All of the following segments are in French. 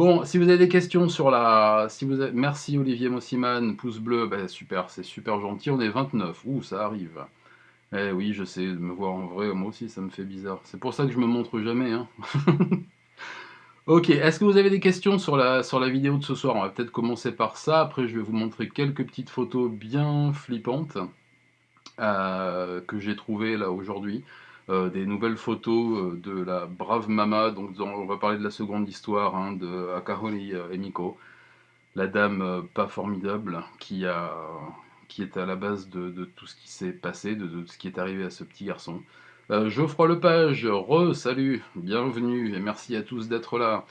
Bon, si vous avez des questions sur la si vous avez merci Olivier Mossiman, pouce bleu, bah, super, c'est super gentil, on est 29. Ouh, ça arrive. Eh oui, je sais, de me voir en vrai, moi aussi ça me fait bizarre. C'est pour ça que je me montre jamais, hein. OK, est-ce que vous avez des questions sur la vidéo de ce soir? On va peut-être commencer par ça, après je vais vous montrer quelques petites photos bien flippantes, que j'ai trouvées là aujourd'hui. Des nouvelles photos, de la brave Mama, donc on va parler de la seconde histoire, hein, de Akahori, Emiko. La dame pas formidable qui est à la base de tout ce qui s'est passé, de ce qui est arrivé à ce petit garçon. Geoffroy Lepage, salut, bienvenue et merci à tous d'être là.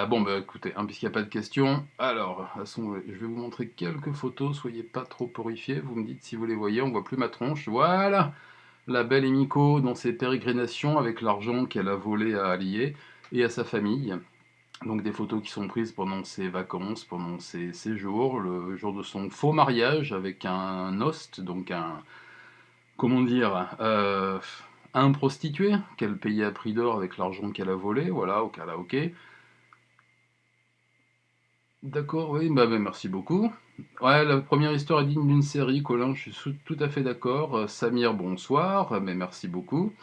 Bon, bah écoutez, hein, puisqu'il n'y a pas de questions, alors, de toute façon, je vais vous montrer quelques photos, soyez pas trop horrifiés, vous me dites si vous les voyez, on voit plus ma tronche, voilà, la belle Emiko dans ses pérégrinations avec l'argent qu'elle a volé à Allier et à sa famille. Donc des photos qui sont prises pendant ses vacances, pendant ses séjours, le jour de son faux mariage avec un host, donc un, comment dire, un prostitué qu'elle payait à prix d'or avec l'argent qu'elle a volé, voilà, au karaoké. D'accord, oui, bah, merci beaucoup. Ouais, la première histoire est digne d'une série, Colin, je suis tout à fait d'accord. Samir, bonsoir, mais merci beaucoup.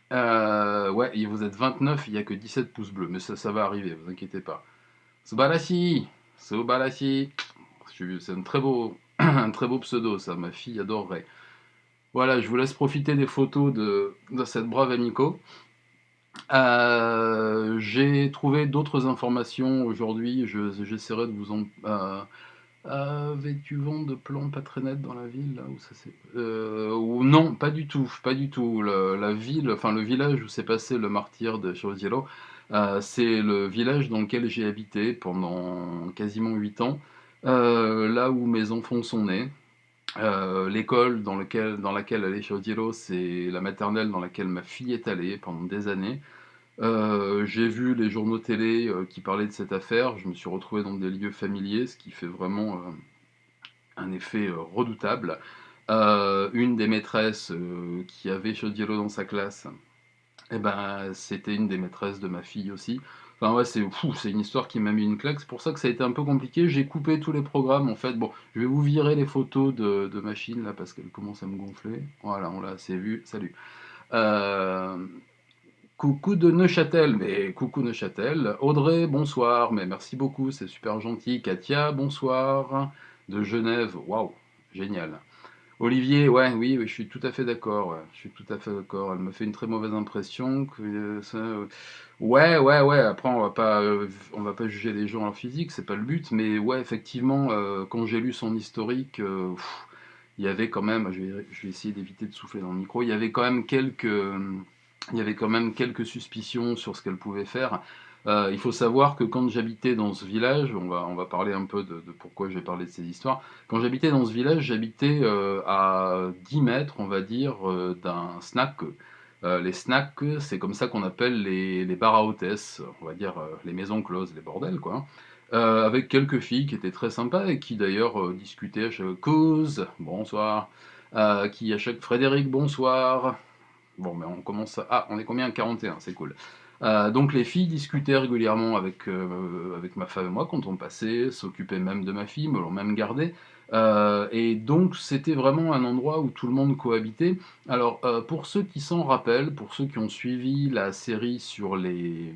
Ouais, et vous êtes 29, il n'y a que 17 pouces bleus, mais ça va arriver, vous inquiétez pas. Subarashi, Subarashi. C'est un très beau, un très beau pseudo, ça, ma fille adorerait. Voilà, je vous laisse profiter des photos de cette brave Amico. J'ai trouvé d'autres informations aujourd'hui, j'essaierai de vous en... Avais-tu vent de plans pas très nets dans la ville, là où ça c'est... ou non, pas du tout, pas du tout. La ville, enfin le village où s'est passé le martyre de Chauziello, c'est le village dans lequel j'ai habité pendant quasiment 8 ans, là où mes enfants sont nés. L'école dans laquelle allait Chaudiello, c'est la maternelle dans laquelle ma fille est allée pendant des années. J'ai vu les journaux télé qui parlaient de cette affaire, je me suis retrouvé dans des lieux familiers, ce qui fait vraiment un effet redoutable. Une des maîtresses qui avait Chaudiello dans sa classe, eh ben, c'était une des maîtresses de ma fille aussi. Enfin ouais, c'est une histoire qui m'a mis une claque. C'est pour ça que ça a été un peu compliqué. J'ai coupé tous les programmes en fait. Bon, je vais vous virer les photos de machine là parce qu'elles commencent à me gonfler. Voilà, on l'a assez vu. Salut. Euh, Coucou de Neuchâtel, mais coucou Neuchâtel. Audrey, bonsoir, mais merci beaucoup, c'est super gentil. Katia, bonsoir. De Genève, waouh, génial. Olivier, ouais, oui, oui, je suis tout à fait d'accord. Ouais, je suis tout à fait d'accord. Elle me fait une très mauvaise impression. Ouais, ouais, ouais. Après, on va pas juger les gens en leur physique, c'est pas le but. Mais ouais, effectivement, quand j'ai lu son historique, il y avait quand même. Je vais essayer d'éviter de souffler dans le micro. Il y avait quand même quelques suspicions sur ce qu'elle pouvait faire. Il faut savoir que quand j'habitais dans ce village, on va parler un peu de pourquoi j'ai parlé de ces histoires. Quand j'habitais dans ce village, j'habitais à 10 mètres, on va dire, d'un snack. Les snacks, c'est comme ça qu'on appelle les bars à hôtesses, on va dire les maisons closes, les bordels, quoi, hein. Avec quelques filles qui étaient très sympas et qui d'ailleurs discutaient à chaque cause, bonsoir, qui à chaque Frédéric, bonsoir. Bon, mais on commence à... Ah, on est combien? 41, c'est cool. Donc les filles discutaient régulièrement avec ma femme et moi quand on passait, s'occupaient même de ma fille, me l'ont même gardée. Et donc c'était vraiment un endroit où tout le monde cohabitait. Alors pour ceux qui s'en rappellent, pour ceux qui ont suivi la série sur les...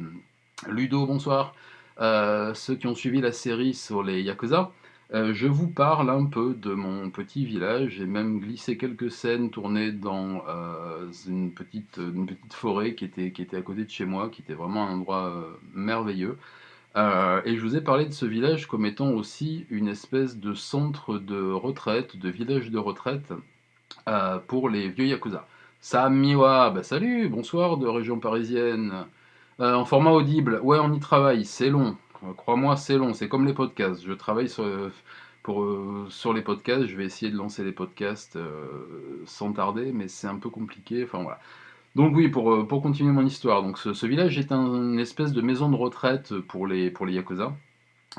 Ludo, bonsoir. Ceux qui ont suivi la série sur les Yakuza, je vous parle un peu de mon petit village. J'ai même glissé quelques scènes tournées dans une petite forêt qui était à côté de chez moi, qui était vraiment un endroit merveilleux. Et je vous ai parlé de ce village comme étant aussi une espèce de centre de retraite, de village de retraite pour les vieux Yakuza. Sam Miwa, bah salut, bonsoir de région parisienne. En format audible, ouais, on y travaille, c'est long. Crois-moi, c'est long, c'est comme les podcasts. Je travaille sur les podcasts, je vais essayer de lancer les podcasts sans tarder, mais c'est un peu compliqué, enfin voilà. Donc oui, pour continuer mon histoire, donc ce village est une espèce de maison de retraite pour les Yakuza.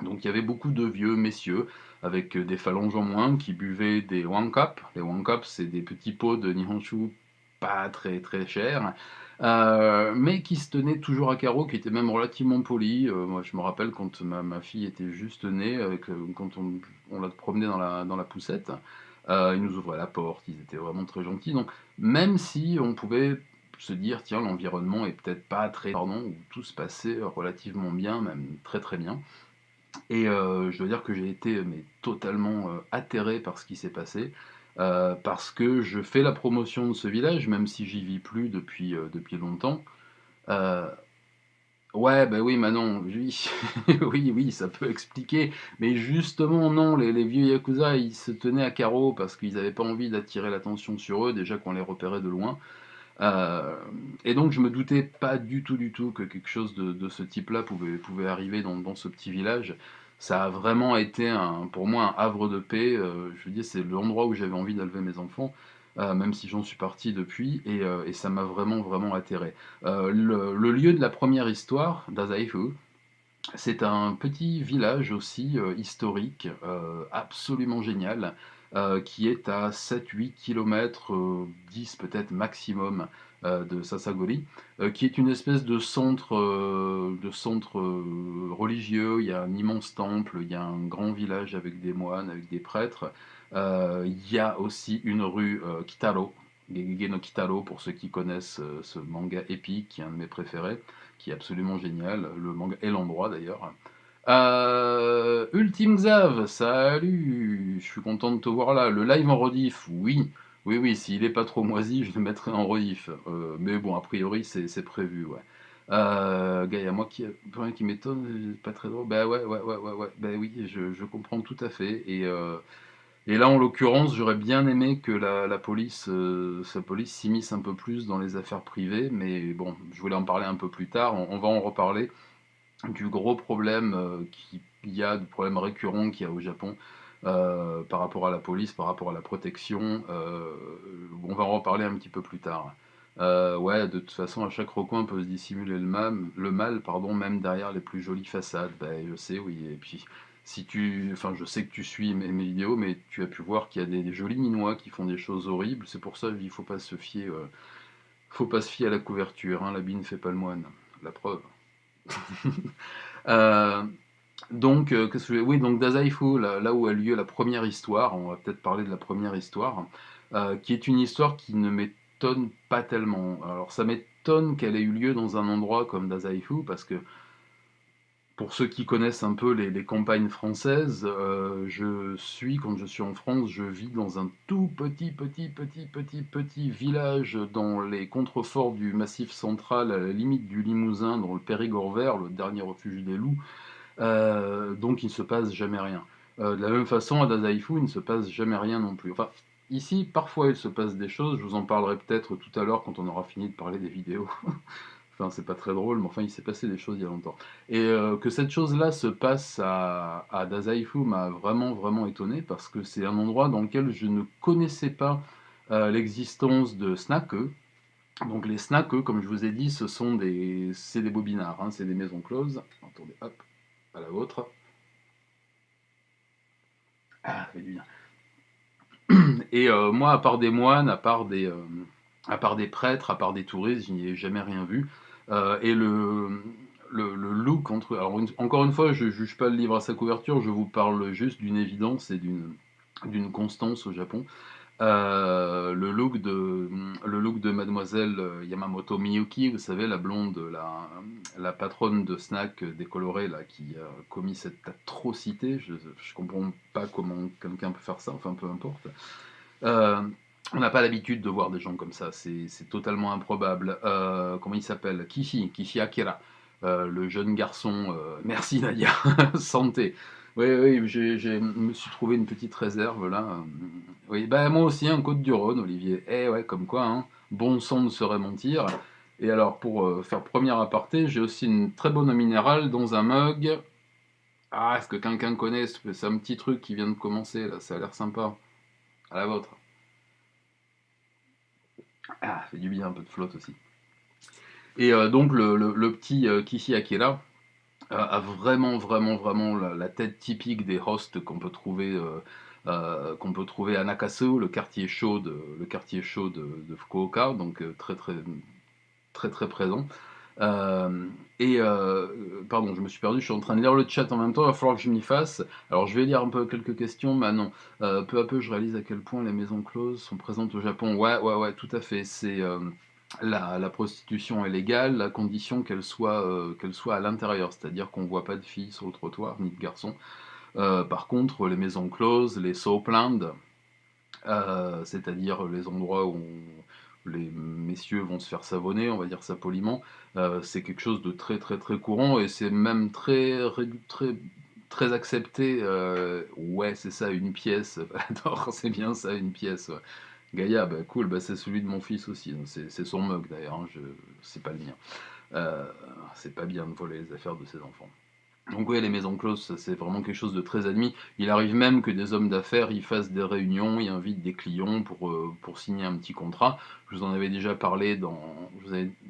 Donc il y avait beaucoup de vieux messieurs avec des phalanges en moins qui buvaient des wankap. Les wankap, c'est des petits pots de Nihonshu pas très très cher, mais qui se tenait toujours à carreau, qui était même relativement poli. Moi, je me rappelle quand ma fille était juste née, quand on l'a promenée dans la poussette, ils nous ouvraient la porte, ils étaient vraiment très gentils. Donc, même si on pouvait se dire, tiens, l'environnement est peut-être pas très pardon, où tout se passait relativement bien, même très très bien. Et je dois dire que j'ai été mais totalement atterré par ce qui s'est passé, parce que je fais la promotion de ce village, même si j'y vis plus depuis longtemps. Euh, ouais, bah oui, Manon, oui, oui, oui, ça peut expliquer, mais justement non, les vieux Yakuza, ils se tenaient à carreau parce qu'ils n'avaient pas envie d'attirer l'attention sur eux, déjà qu'on les repérait de loin. Euh, et donc je me doutais pas du tout que quelque chose de ce type-là pouvait arriver dans ce petit village. Ça a vraiment été pour moi un havre de paix. Je veux dire, c'est l'endroit où j'avais envie d'élever mes enfants, même si j'en suis parti depuis, et ça m'a vraiment vraiment atterré. Le lieu de la première histoire d'Azaifu, c'est un petit village aussi historique, absolument génial, qui est à 7-8 km, 10 peut-être maximum, de Sasagori, qui est une espèce de centre religieux. Il y a un immense temple, il y a un grand village avec des moines, avec des prêtres. Il y a aussi une rue Kitaro, Gegege no Kitaro, pour ceux qui connaissent ce manga épique, qui est un de mes préférés, qui est absolument génial, le manga et l'endroit d'ailleurs. Ultime Xav, salut, je suis content de te voir là. Le live en rediff, oui, oui, oui, s'il est pas trop moisi, je le mettrai en rediff. Mais bon, a priori, c'est prévu, ouais. Gaïa, moi pour rien qui m'étonne, pas très drôle. Bah ouais, ouais, ouais, ouais, ouais. Bah oui, je comprends tout à fait. Et là, en l'occurrence, j'aurais bien aimé que la police, sa police s'immisce un peu plus dans les affaires privées, mais bon, je voulais en parler un peu plus tard. On va en reparler du gros problème qu'il y a, du problème récurrent qu'il y a au Japon par rapport à la police, par rapport à la protection. On va en reparler un petit peu plus tard. Ouais, de toute façon, à chaque recoin peut se dissimuler le mal, pardon, même derrière les plus jolies façades. Ben, je sais, oui. Et puis, enfin, je sais que tu suis mes vidéos, mais tu as pu voir qu'il y a des jolis Minois qui font des choses horribles. C'est pour ça qu'il faut pas se fier à la couverture. Hein, l'habit ne fait pas le moine. La preuve. Euh, donc, qu'est-ce que oui, donc Dazaifu, là où a lieu la première histoire, on va peut-être parler de la première histoire, qui est une histoire qui ne m'étonne pas tellement. Alors, ça m'étonne qu'elle ait eu lieu dans un endroit comme Dazaifu, parce que pour ceux qui connaissent un peu les campagnes françaises, quand je suis en France, je vis dans un tout petit village dans les contreforts du Massif central, à la limite du Limousin, dans le Périgord vert, le dernier refuge des loups. Donc il ne se passe jamais rien. De la même façon, à Dazaifu, il ne se passe jamais rien non plus. Enfin, ici, parfois il se passe des choses, je vous en parlerai peut-être tout à l'heure quand on aura fini de parler des vidéos. Enfin, c'est pas très drôle, mais enfin, il s'est passé des choses il y a longtemps. Et que cette chose-là se passe à Dazaifu m'a vraiment, vraiment étonné, parce que c'est un endroit dans lequel je ne connaissais pas l'existence de snackeux. Donc les snackeux, comme je vous ai dit, c'est des bobinards, hein, c'est des maisons closes. Attendez, hop, à la vôtre. Ah, ça fait du bien. Et moi, à part des moines, à part des prêtres, à part des touristes, je n'y ai jamais rien vu. Et le look alors encore une fois, je juge pas le livre à sa couverture, je vous parle juste d'une évidence et d'une constance au Japon. Le look de mademoiselle Yamamoto Miyuki, vous savez, la blonde, la patronne de snack décolorée là, qui a commis cette atrocité. Je comprends pas comment quelqu'un peut faire ça, enfin peu importe. Euh, on n'a pas l'habitude de voir des gens comme ça, c'est totalement improbable. Comment il s'appelle? Kishi Akira, le jeune garçon. Merci Nadia, santé. Oui, oui, me suis trouvé une petite réserve là. Oui, bah moi aussi, un Côte-du-Rhône, Olivier. Eh ouais, comme quoi, hein, bon sang ne saurait mentir. Et alors, pour faire première aparté, j'ai aussi une très bonne eau minérale dans un mug. Ah, est-ce que quelqu'un connaît? C'est un petit truc qui vient de commencer là, ça a l'air sympa. À la vôtre. Ah, ça fait du bien un peu de flotte aussi. Et donc le petit Kishi Akira a vraiment, vraiment, vraiment la tête typique des hosts qu'on peut trouver qu'on peut trouver à Nakasu, le quartier chaud de Fukuoka, donc très très présent. Euh, Pardon, je me suis perdu, je suis en train de lire le chat en même temps, il va falloir que je m'y fasse. Alors je vais lire un peu quelques questions, mais non. Peu à peu, je réalise à quel point les maisons closes sont présentes au Japon. Ouais, tout à fait. C'est la prostitution est légale, la condition qu'elle soit à l'intérieur, c'est-à-dire qu'on ne voit pas de filles sur le trottoir, ni de garçons. Par contre, les maisons closes, les soaplands, c'est-à-dire les endroits où les messieurs vont se faire savonner, on va dire ça poliment, c'est quelque chose de très très très courant et c'est même très accepté. Ouais, c'est ça, une pièce. J'adore, c'est bien ça, une pièce. Ouais. Gaïa, bah, cool, bah, c'est celui de mon fils aussi. C'est son mug d'ailleurs, hein, c'est pas le mien. Euh, c'est pas bien de voler les affaires de ses enfants. Donc oui, les maisons closes, c'est vraiment quelque chose de très admis. Il arrive même que des hommes d'affaires y fassent des réunions, y invitent des clients pour signer un petit contrat. Je vous en avais déjà parlé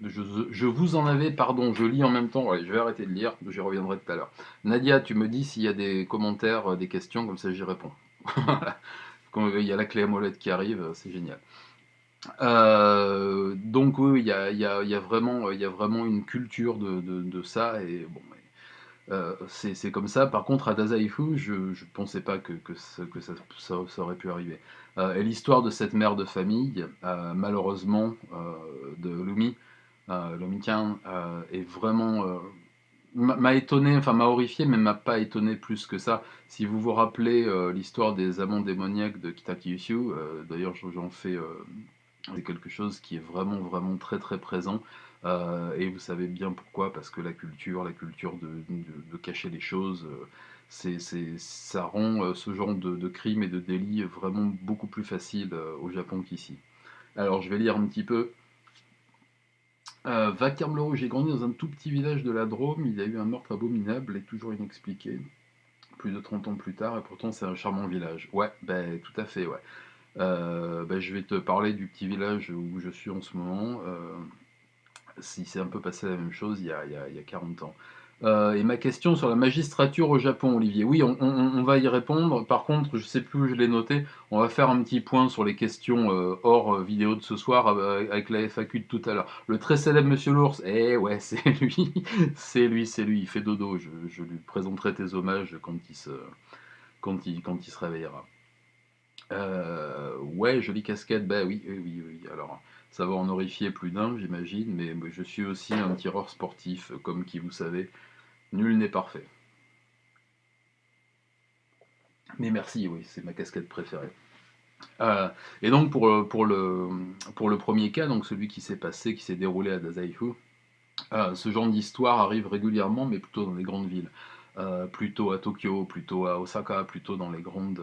je vous en avais, pardon, je lis en même temps, ouais, je vais arrêter de lire, j'y reviendrai tout à l'heure. Nadia, tu me dis s'il y a des commentaires, des questions, comme ça j'y réponds. Quand il y a la clé à molette qui arrive, c'est génial. Donc oui, il y a vraiment une culture de ça, et bon, c'est comme ça. Par contre, à Dazaifu, je ne pensais pas ça aurait pu arriver. Et l'histoire de cette mère de famille, malheureusement, de Lumi-chan, est vraiment m'a étonné, enfin m'a horrifié, mais m'a pas étonné plus que ça. Si vous vous rappelez l'histoire des amants démoniaques de Kitakyushu, d'ailleurs j'en fais c'est quelque chose qui est vraiment vraiment très très présent. Et vous savez bien pourquoi, parce que la culture de cacher les choses, ça rend ce genre de crime et de délit vraiment beaucoup plus facile au Japon qu'ici. Alors je vais lire un petit peu. Vacarme Leroux, j'ai grandi dans un tout petit village de la Drôme, il y a eu un meurtre abominable et toujours inexpliqué, plus de 30 ans plus tard, et pourtant c'est un charmant village. Ouais, ben tout à fait, ouais. Ben, je vais te parler du petit village où je suis en ce moment. Si c'est un peu passé la même chose il y a 40 ans. Et ma question sur la magistrature au Japon, Olivier. Oui, on va y répondre. Par contre, je ne sais plus où je l'ai noté. On va faire un petit point sur les questions hors vidéo de ce soir avec la FAQ de tout à l'heure. Le très célèbre Monsieur l'Ours. Eh ouais, c'est lui. C'est lui. Il fait dodo. Je lui présenterai tes hommages quand il se réveillera. Ouais, jolie casquette, bah oui. Alors, ça va en horrifier plus d'un, j'imagine, mais je suis aussi un tireur sportif, comme qui vous savez, nul n'est parfait. Mais merci, oui, c'est ma casquette préférée. Euh, et donc pour le premier cas, donc celui qui s'est passé, qui s'est déroulé à Dazaifu, ce genre d'histoire arrive régulièrement, mais plutôt dans les grandes villes. Plutôt à Tokyo, plutôt à Osaka, plutôt dans les grandes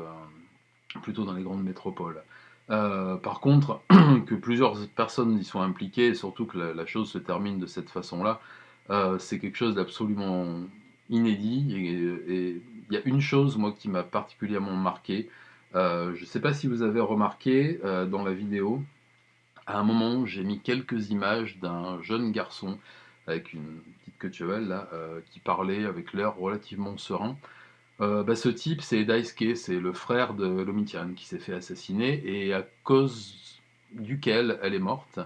métropoles. Par contre, que plusieurs personnes y soient impliquées, et surtout que la chose se termine de cette façon-là, c'est quelque chose d'absolument inédit. Et il y a une chose, moi, qui m'a particulièrement marqué. Je ne sais pas si vous avez remarqué dans la vidéo, à un moment, j'ai mis quelques images d'un jeune garçon avec une petite queue de cheval là, qui parlait avec l'air relativement serein. Bah, ce type, c'est Daisuke, c'est le frère de Lomitian qui s'est fait assassiner et à cause duquel elle est morte.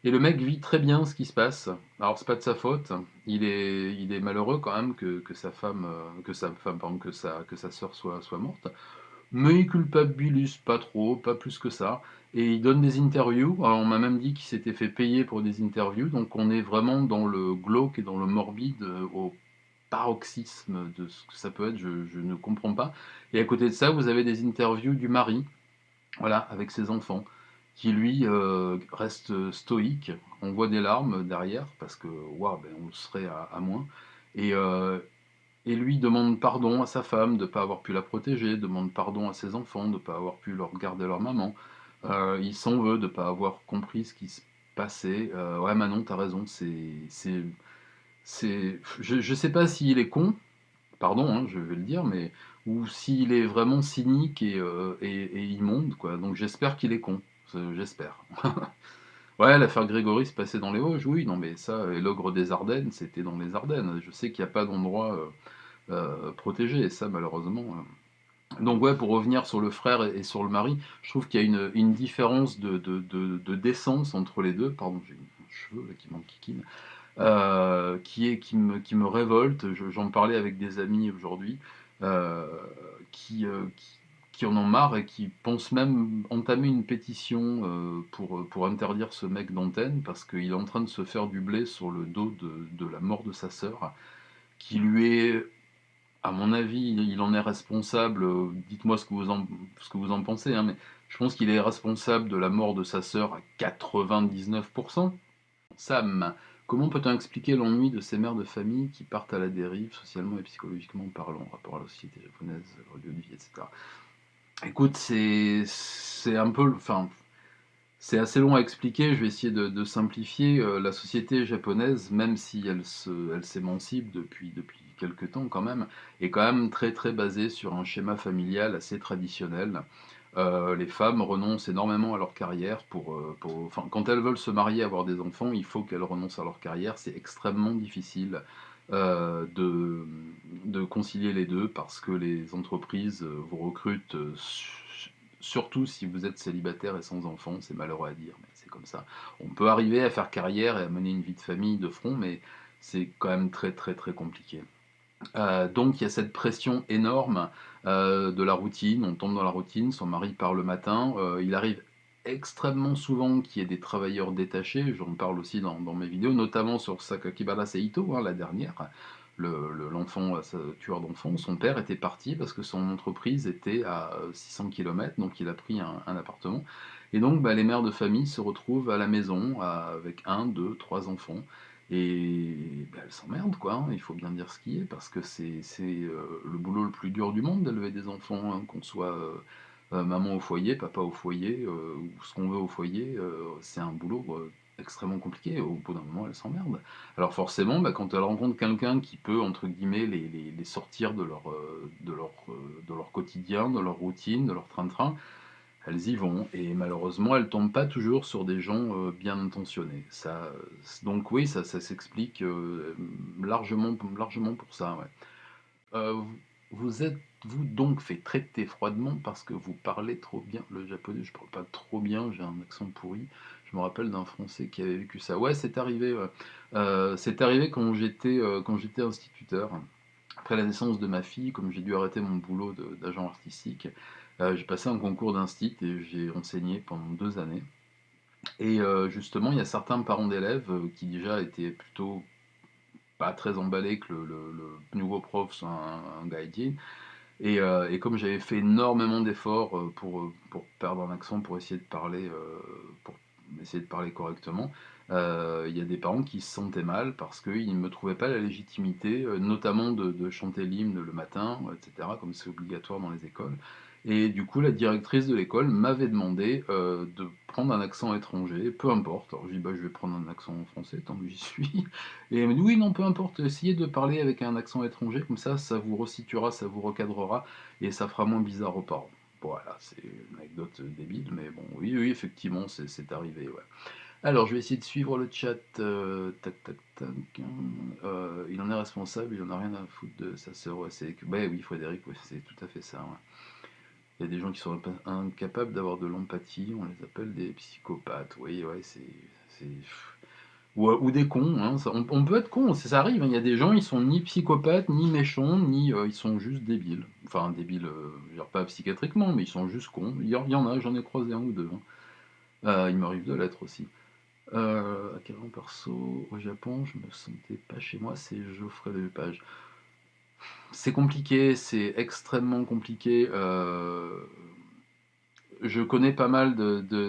Et le mec vit très bien ce qui se passe. Alors c'est pas de sa faute. Il est malheureux quand même que sa sœur soit morte. Mais il culpabilise pas trop, pas plus que ça. Et il donne des interviews. Alors, on m'a même dit qu'il s'était fait payer pour des interviews. Donc on est vraiment dans le glauque et dans le morbide au paroxysme de ce que ça peut être, je ne comprends pas. Et à côté de ça, vous avez des interviews du mari, voilà, avec ses enfants, qui lui reste stoïque. On voit des larmes derrière, parce que, waouh, ben, on serait à moins. Et, euh, et lui demande pardon à sa femme de ne pas avoir pu la protéger, demande pardon à ses enfants de ne pas avoir pu leur garder leur maman. Il s'en veut de ne pas avoir compris ce qui se passait. Ouais, Manon, t'as raison, je sais pas s'il est con, pardon, hein, je vais le dire, mais ou s'il est vraiment cynique et immonde, quoi. Donc j'espère qu'il est con, j'espère. Ouais, l'affaire Grégory se passait dans les Vosges, oui, non mais ça, et l'ogre des Ardennes, c'était dans les Ardennes. Je sais qu'il n'y a pas d'endroit protégé, et ça malheureusement. Donc ouais, pour revenir sur le frère et sur le mari, je trouve qu'il y a une différence de décence entre les deux. Pardon, j'ai un cheveu là qui m'enquiquine. Qui me révolte. J'en parlais avec des amis aujourd'hui euh, qui en ont marre et qui pensent même entamer une pétition pour interdire ce mec d'antenne parce qu'il est en train de se faire du blé sur le dos de la mort de sa sœur, qui lui est, à mon avis, il en est responsable. Dites-moi ce que vous en pensez, hein, mais je pense qu'il est responsable de la mort de sa sœur à 99%. Sam, comment peut-on expliquer l'ennui de ces mères de famille qui partent à la dérive, socialement et psychologiquement parlant, en rapport à la société japonaise, leur lieu de vie, etc. Écoute, c'est un peu, enfin, c'est assez long à expliquer. Je vais essayer de simplifier. La société japonaise, même si elle s'émancipe depuis quelques temps quand même, est quand même très très basée sur un schéma familial assez traditionnel. Les femmes renoncent énormément à leur carrière enfin, quand elles veulent se marier, avoir des enfants, il faut qu'elles renoncent à leur carrière. C'est extrêmement difficile euh, de, de concilier les deux parce que les entreprises vous recrutent, surtout si vous êtes célibataire et sans enfants. C'est malheureux à dire, mais c'est comme ça. On peut arriver à faire carrière et à mener une vie de famille de front, mais c'est quand même très très très compliqué. Donc il y a cette pression énorme de la routine, on tombe dans la routine, son mari part le matin, il arrive extrêmement souvent qu'il y ait des travailleurs détachés, j'en parle aussi dans mes vidéos, notamment sur Sakakibara Seito, hein, la dernière, l'enfant tueur d'enfants. Son père était parti parce que son entreprise était à 600 km, donc il a pris un appartement. Et donc bah, les mères de famille se retrouvent à la maison avec un, deux, trois enfants. Et bah, elles s'emmerdent, quoi, hein, il faut bien dire ce qui est, parce que c'est le boulot le plus dur du monde d'élever des enfants, hein, qu'on soit maman au foyer, papa au foyer, ou ce qu'on veut au foyer, c'est un boulot extrêmement compliqué. Au bout d'un moment, elles s'emmerdent. Alors forcément, bah, quand elles rencontrent quelqu'un qui peut, entre guillemets, les sortir de leur quotidien, de leur routine, de leur train-train, elles y vont, et malheureusement, elles tombent pas toujours sur des gens bien intentionnés. Donc oui, ça s'explique largement pour ça. Ouais. Vous êtes-vous donc fait traiter froidement parce que vous parlez trop bien le japonais? Je parle pas trop bien, j'ai un accent pourri. Je me rappelle d'un Français qui avait vécu ça. Ouais, c'est arrivé. Ouais. C'est arrivé quand j'étais instituteur. Après la naissance de ma fille, comme j'ai dû arrêter mon boulot d'agent artistique, j'ai passé un concours d'instit et j'ai enseigné pendant 2 années. Et justement, il y a certains parents d'élèves qui déjà étaient plutôt pas très emballés que le nouveau prof soit un gaijin. Et comme j'avais fait énormément d'efforts pour perdre un accent, pour essayer de parler correctement, il y a des parents qui se sentaient mal parce qu'ils ne me trouvaient pas la légitimité, notamment de chanter l'hymne le matin, etc., comme c'est obligatoire dans les écoles. Et du coup, la directrice de l'école m'avait demandé de prendre un accent étranger, peu importe. Alors je dis, bah, je vais prendre un accent français tant que j'y suis. Et elle me dit, oui, non, peu importe, essayez de parler avec un accent étranger, comme ça vous resituera, ça vous recadrera, et ça fera moins bizarre aux parents. Voilà, c'est une anecdote débile, mais bon, oui, oui, effectivement, c'est arrivé, ouais. Alors, je vais essayer de suivre le chat. Tac, tac, tac. Il en est responsable, il en a rien à foutre de sa sœur. Ouais, bah oui, Frédéric, ouais, c'est tout à fait ça. Ouais. Il y a des gens qui sont incapables d'avoir de l'empathie, on les appelle des psychopathes. Oui, ouais, c'est- ou des cons, hein, on peut être con, ça arrive, hein. Il y a des gens, ils sont ni psychopathes, ni méchants, ni ils sont juste débiles. Enfin, débiles, je veux dire pas psychiatriquement, mais ils sont juste cons. Il y en a, j'en ai croisé un ou deux, hein. Il m'arrive de l'être aussi. À quel moment perso, au Japon, je me sentais pas chez moi, c'est Geoffrey Lepage. C'est compliqué, c'est extrêmement compliqué. Je connais pas mal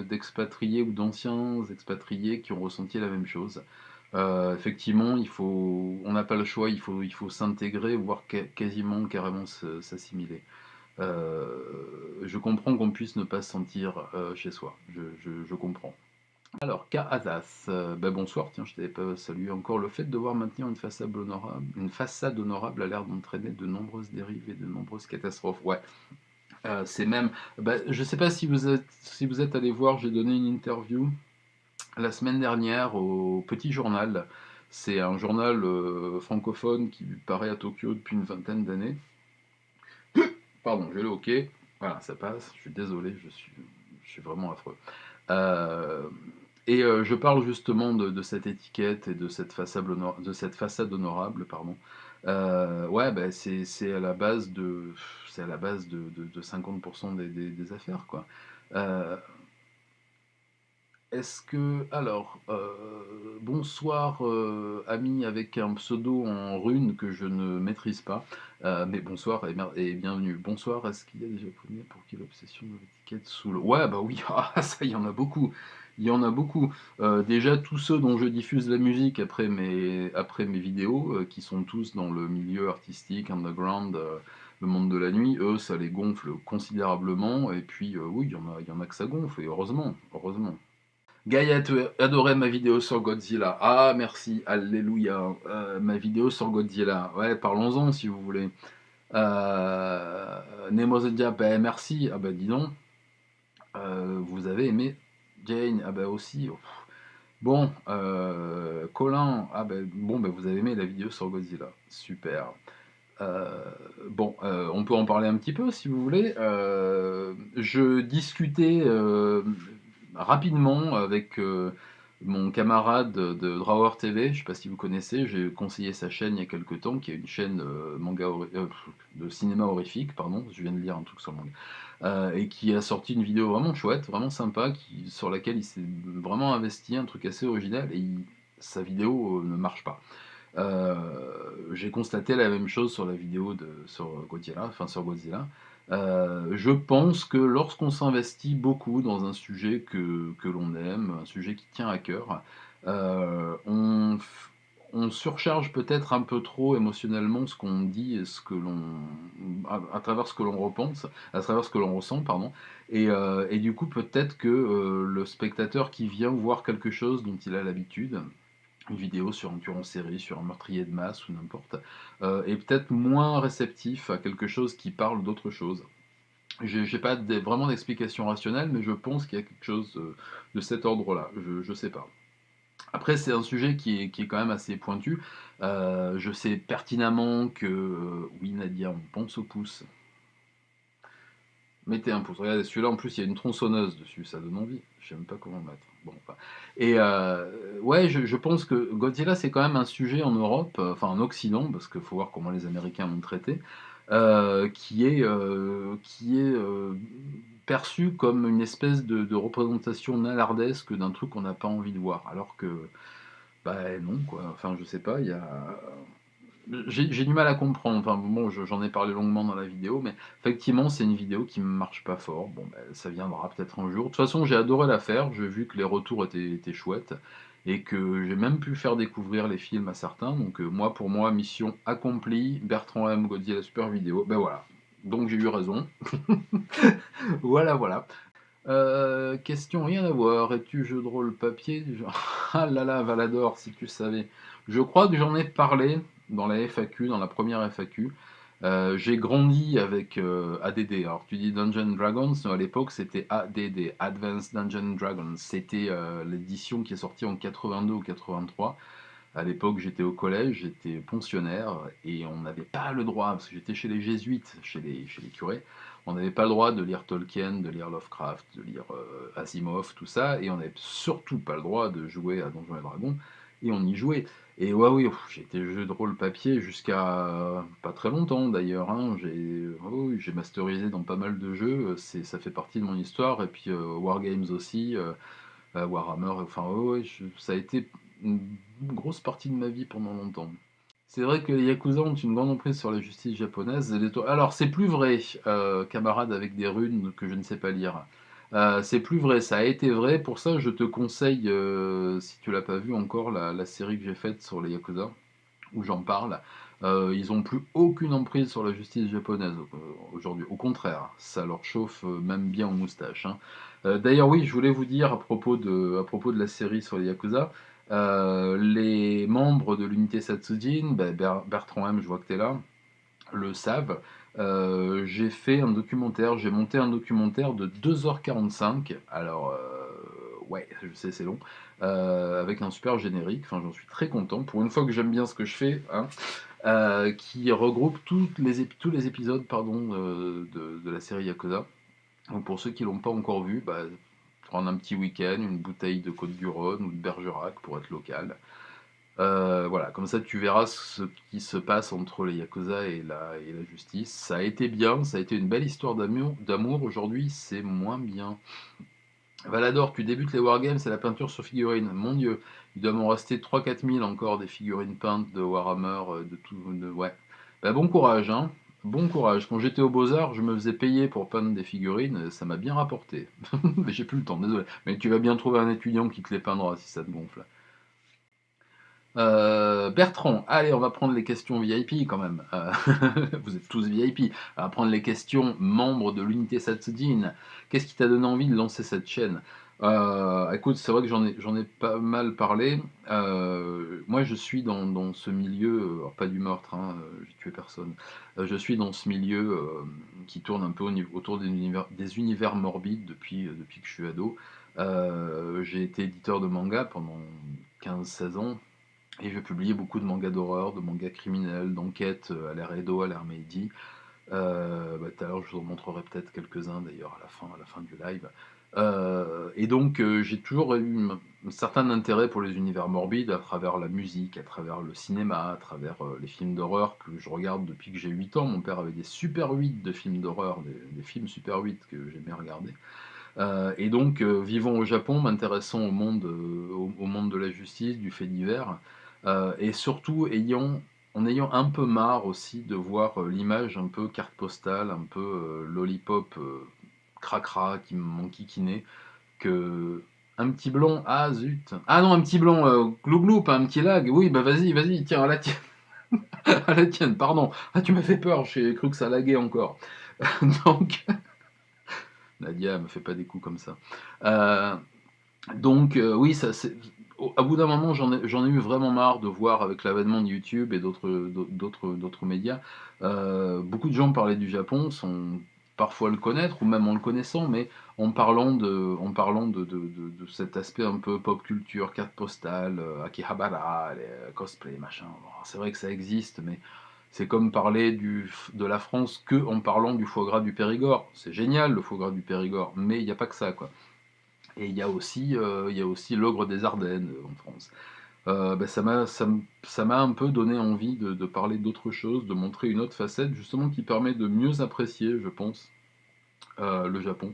d'expatriés ou d'anciens expatriés qui ont ressenti la même chose. Effectivement, on n'a pas le choix, il faut s'intégrer, voire quasiment, carrément s'assimiler. Je comprends qu'on puisse ne pas se sentir chez soi, je comprends. Alors, Kaazas, ben bonsoir, tiens, je t'avais pas salué encore. Le fait de devoir maintenir une façade honorable a l'air d'entraîner de nombreuses dérives et de nombreuses catastrophes. Ouais, c'est même. Bah, je sais pas si vous êtes allé voir, j'ai donné une interview la semaine dernière au Petit Journal. C'est un journal francophone qui paraît à Tokyo depuis une vingtaine d'années. Pardon, j'ai le hockey. Voilà, ça passe. Je suis désolé, je suis vraiment affreux. Euh, je parle justement de cette étiquette et de cette façade honorable, pardon. Ouais, bah, c'est à la base c'est à la base de 50% des affaires, quoi. Euh, Est-ce que, alors, bonsoir, ami avec un pseudo en rune que je ne maîtrise pas, mais bonsoir et bienvenue. Bonsoir, est-ce qu'il y a des Japonais pour qui l'obsession de l'étiquette saoule? Ouais, bah oui, ah, ça, il y en a beaucoup. Il y en a beaucoup. Déjà, tous ceux dont je diffuse la musique après mes vidéos, qui sont tous dans le milieu artistique, underground, le monde de la nuit, eux, ça les gonfle considérablement. Et puis, oui, il y en a que ça gonfle, et heureusement, heureusement. Gaïa, tu adorais ma vidéo sur Godzilla. Ah, merci, alléluia. Ma vidéo sur Godzilla. Ouais, parlons-en si vous voulez. Nemo the Jap, ben, merci. Ah bah dis donc, vous avez aimé Jane. Ah bah aussi. Bon, Colin, ah ben bon, ben, vous avez aimé la vidéo sur Godzilla. Super. Euh, bon, on peut en parler un petit peu si vous voulez. Je discutais rapidement avec mon camarade de Drawer TV, je ne sais pas si vous connaissez, j'ai conseillé sa chaîne il y a quelques temps, qui est une chaîne de cinéma horrifique, pardon, je viens de lire un truc sur le manga, et qui a sorti une vidéo vraiment chouette, vraiment sympa, sur laquelle il s'est vraiment investi, un truc assez original, et sa vidéo ne marche pas. J'ai constaté la même chose sur la vidéo sur Godzilla, enfin sur Godzilla. Je pense que lorsqu'on s'investit beaucoup dans un sujet que l'on aime, un sujet qui tient à cœur, on surcharge peut-être un peu trop émotionnellement ce qu'on dit et à travers ce que l'on repense, à travers ce que l'on ressent, pardon. Et du coup, peut-être que le spectateur qui vient voir quelque chose dont il a l'habitude, une vidéo sur un tueur en série, sur un meurtrier de masse ou n'importe, est peut-être moins réceptif à quelque chose qui parle d'autre chose. J'ai pas vraiment d'explication rationnelle, mais je pense qu'il y a quelque chose de cet ordre-là. Je sais pas. Après, c'est un sujet qui est quand même assez pointu. Je sais pertinemment que, oui, Nadia, on pense au pouce. Mettez un pouce. Regardez, celui-là, en plus, il y a une tronçonneuse dessus, ça donne envie. Je sais même pas comment mettre. Bon, enfin. Ouais, je pense que Godzilla, c'est quand même un sujet en Europe, enfin en Occident, parce qu'il faut voir comment les Américains l'ont traité, qui est perçu comme une espèce de représentation nanardesque d'un truc qu'on n'a pas envie de voir. Alors que, bah non, quoi. Enfin, je sais pas, il y a. J'ai du mal à comprendre. Enfin, bon, j'en ai parlé longuement dans la vidéo, mais effectivement, c'est une vidéo qui ne marche pas fort. Bon, ben, ça viendra peut-être un jour. De toute façon, j'ai adoré la faire. J'ai vu que les retours étaient chouettes et que j'ai même pu faire découvrir les films à certains. Donc, moi, pour moi, mission accomplie. Bertrand M. Godzilla Super Vidéo. Ben voilà. Donc, j'ai eu raison. Voilà, voilà. Question rien à voir. Es-tu jeu de rôle papier? Ah là là, Valador, si tu savais. Je crois que j'en ai parlé dans la FAQ, dans la première FAQ. J'ai grandi avec ADD. Alors tu dis Dungeons Dragons, mais à l'époque c'était ADD, Advanced Dungeons Dragons. C'était l'édition qui est sortie en 82 ou 83. À l'époque j'étais au collège, j'étais pensionnaire et on n'avait pas le droit, parce que j'étais chez les jésuites, chez les curés, on n'avait pas le droit de lire Tolkien, de lire Lovecraft, de lire Asimov, tout ça, et on n'avait surtout pas le droit de jouer à Donjons et Dragons, et on y jouait. Et ouais, oui, j'ai été jeu de rôle papier jusqu'à pas très longtemps d'ailleurs, hein. Oui, j'ai masterisé dans pas mal de jeux, ça fait partie de mon histoire, et puis Wargames aussi, Warhammer, enfin ouais, ça a été une grosse partie de ma vie pendant longtemps. C'est vrai que les Yakuza ont une grande emprise sur la justice japonaise. Alors, c'est plus vrai, camarade avec des runes que je ne sais pas lire. C'est plus vrai, ça a été vrai. Pour ça, je te conseille, si tu l'as pas vu encore, la série que j'ai faite sur les Yakuza, où j'en parle. Ils ont plus aucune emprise sur la justice japonaise aujourd'hui. Au contraire, ça leur chauffe même bien aux moustaches, hein. D'ailleurs, oui, je voulais vous dire à propos de la série sur les Yakuza, les membres de l'unité Satsujin, Bertrand M, je vois que tu es là, le savent. J'ai monté un documentaire de 2h45. Alors, ouais, je sais, c'est long, avec un super générique, enfin j'en suis très content, pour une fois que j'aime bien ce que je fais, hein, qui regroupe tous les épisodes pardon, de la série Yakuza. Donc pour ceux qui l'ont pas encore vu, bah, prendre un petit week-end, une bouteille de Côte-du-Rhône ou de Bergerac pour être local. Voilà, comme ça tu verras ce qui se passe entre les Yakuza et la justice. Ça a été bien, ça a été une belle histoire d'amour. Aujourd'hui, c'est moins bien. Valador, tu débutes les wargames, c'est la peinture sur figurine. Mon dieu, il doit m'en rester 3 4 000 encore des figurines peintes de Warhammer, de tout. Ouais. Bah, bon courage, hein. Bon courage. Quand j'étais au Beaux-Arts, je me faisais payer pour peindre des figurines, ça m'a bien rapporté. Mais j'ai plus le temps, désolé. Mais tu vas bien trouver un étudiant qui te les peindra si ça te gonfle. Bertrand, allez, on va prendre les questions VIP quand même. Vous êtes tous VIP. On va prendre les questions membres de l'unité Satsudin. Qu'est-ce qui t'a donné envie de lancer cette chaîne? Écoute, c'est vrai que j'en ai pas mal parlé. Moi, je suis dans ce milieu, alors pas du meurtre, hein, j'ai tué personne. Je suis dans ce milieu qui tourne un peu autour des univers morbides depuis que je suis ado. J'ai été éditeur de manga pendant 15 16 ans. Et je publiais beaucoup de mangas d'horreur, de mangas criminels, d'enquêtes à l'ère Edo, à l'ère Meiji. Tout à l'heure, je vous en montrerai peut-être quelques-uns d'ailleurs à la fin du live. Et donc, j'ai toujours eu un certain intérêt pour les univers morbides à travers la musique, à travers le cinéma, à travers les films d'horreur que je regarde depuis que j'ai 8 ans. Mon père avait des Super 8 de films d'horreur, des films Super 8 que j'aimais regarder. Et donc, vivant au Japon, m'intéressant au monde de la justice, du fait divers, et surtout en ayant un peu marre aussi de voir l'image un peu carte postale, un peu lollipop cracra qui m'enquiquinait, que un petit blond, ah zut, ah non, un petit blond, gloup pas un petit lag, oui, bah vas-y, tiens, à la tienne, à la tienne, pardon, ah tu m'as fait peur, j'ai cru que ça laguait encore. Donc, Nadia me fait pas des coups comme ça. Euh, Donc oui, au bout d'un moment, j'en ai eu vraiment marre de voir avec l'avènement de YouTube et d'autres médias, beaucoup de gens parlaient du Japon sans parfois le connaître ou même en le connaissant, mais en parlant de cet aspect un peu pop culture, carte postale, Akihabara, les cosplay, machin. Bon, c'est vrai que ça existe, mais c'est comme parler de la France que en parlant du foie gras du Périgord. C'est génial le foie gras du Périgord, mais il n'y a pas que ça, quoi. Et il y a aussi l'ogre des Ardennes en France. Ça m'a un peu donné envie de parler d'autre chose, de montrer une autre facette, justement, qui permet de mieux apprécier, je pense, le Japon.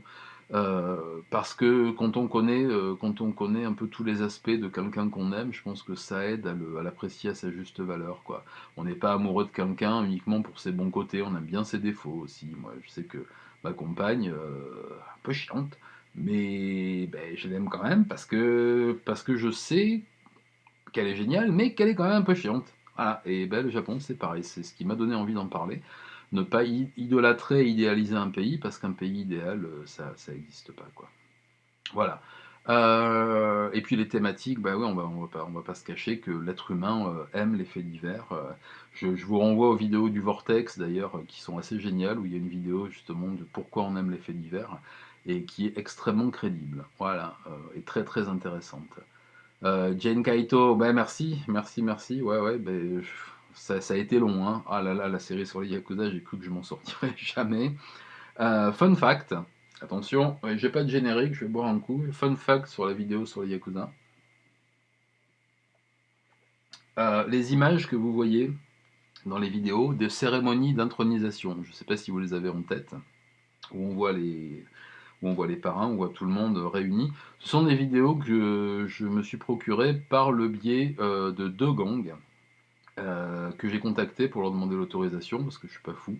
Parce que quand on connaît un peu tous les aspects de quelqu'un qu'on aime, je pense que ça aide à l'apprécier à sa juste valeur, quoi. On n'est pas amoureux de quelqu'un uniquement pour ses bons côtés, on aime bien ses défauts aussi. Moi, je sais que ma compagne, un peu chiante, mais ben, je l'aime quand même parce que je sais qu'elle est géniale, mais qu'elle est quand même un peu chiante. Voilà. Et ben, le Japon, c'est pareil, c'est ce qui m'a donné envie d'en parler. Ne pas idolâtrer et idéaliser un pays, parce qu'un pays idéal, ça n'existe pas, quoi. Voilà. Et puis les thématiques, bah oui, on va pas se cacher que l'être humain aime les faits divers. Je vous renvoie aux vidéos du Vortex d'ailleurs, qui sont assez géniales, où il y a une vidéo justement de pourquoi on aime les faits divers, et qui est extrêmement crédible. Voilà, et très très intéressante. Jane Kaito, bah merci. Ouais, ouais, ça a été long, hein. Ah là là, la série sur les Yakuza, j'ai cru que je m'en sortirais jamais. Fun fact, attention, ouais, j'ai pas de générique, je vais boire un coup. Fun fact sur la vidéo sur les Yakuza. Les images que vous voyez dans les vidéos de cérémonies d'intronisation, je sais pas si vous les avez en tête, où on voit les parrains, on voit tout le monde réuni. Ce sont des vidéos que je me suis procurées par le biais de deux gangs que j'ai contactés pour leur demander l'autorisation, parce que je suis pas fou,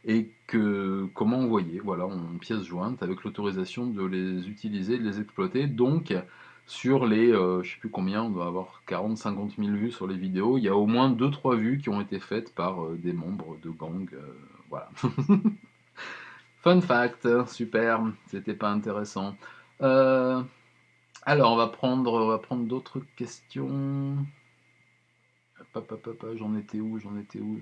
et qu'on m'a envoyé, voilà, en pièce jointe, avec l'autorisation de les utiliser, de les exploiter. Donc, sur les, je sais plus combien, on doit avoir 40 50 000 vues sur les vidéos, il y a au moins deux trois vues qui ont été faites par des membres de gangs, voilà. Fun fact, super, c'était pas intéressant. Euh, alors, on va prendre d'autres questions. J'en étais où, j'en étais où?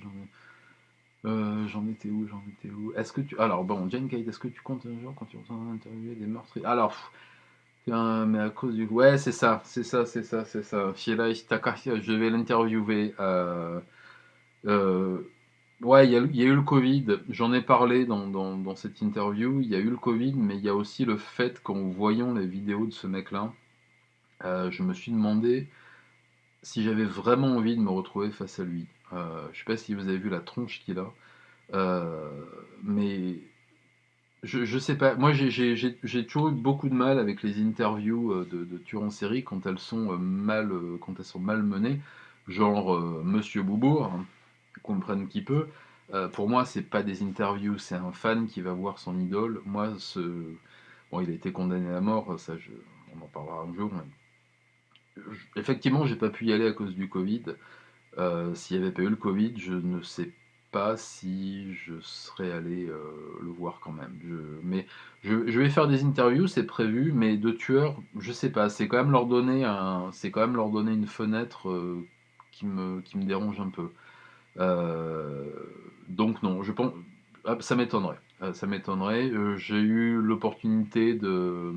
Est-ce que tu... Alors bon, Jane Kate, est-ce que tu comptes un jour quand tu entends interviewer des meurtriers? Alors, Mais à cause du... Ouais, c'est ça, c'est ça, c'est ça, c'est ça. Sheila Takahashi, je vais l'interviewer. Euh, ouais, il y a eu le Covid. J'en ai parlé dans cette interview. Il y a eu le Covid, mais il y a aussi le fait qu'en voyant les vidéos de ce mec-là, je me suis demandé si j'avais vraiment envie de me retrouver face à lui. Je sais pas si vous avez vu la tronche qu'il a, euh, mais je sais pas. Moi, j'ai toujours eu beaucoup de mal avec les interviews de tueurs en série quand elles sont quand elles sont mal menées, genre Monsieur Boubourg, hein, qu'on prenne qui peut. Pour moi, c'est pas des interviews, c'est un fan qui va voir son idole. Moi, bon, il a été condamné à mort, on en parlera un jour. Effectivement, j'ai pas pu y aller à cause du Covid. S'il n'y avait pas eu le Covid, je ne sais pas si je serais allé le voir quand même. Mais je vais faire des interviews, c'est prévu, mais de tueurs, je sais pas. C'est quand même leur donner une fenêtre qui me dérange un peu. Euh, donc non, je pense, ah, ça m'étonnerait. Ça m'étonnerait. J'ai eu l'opportunité de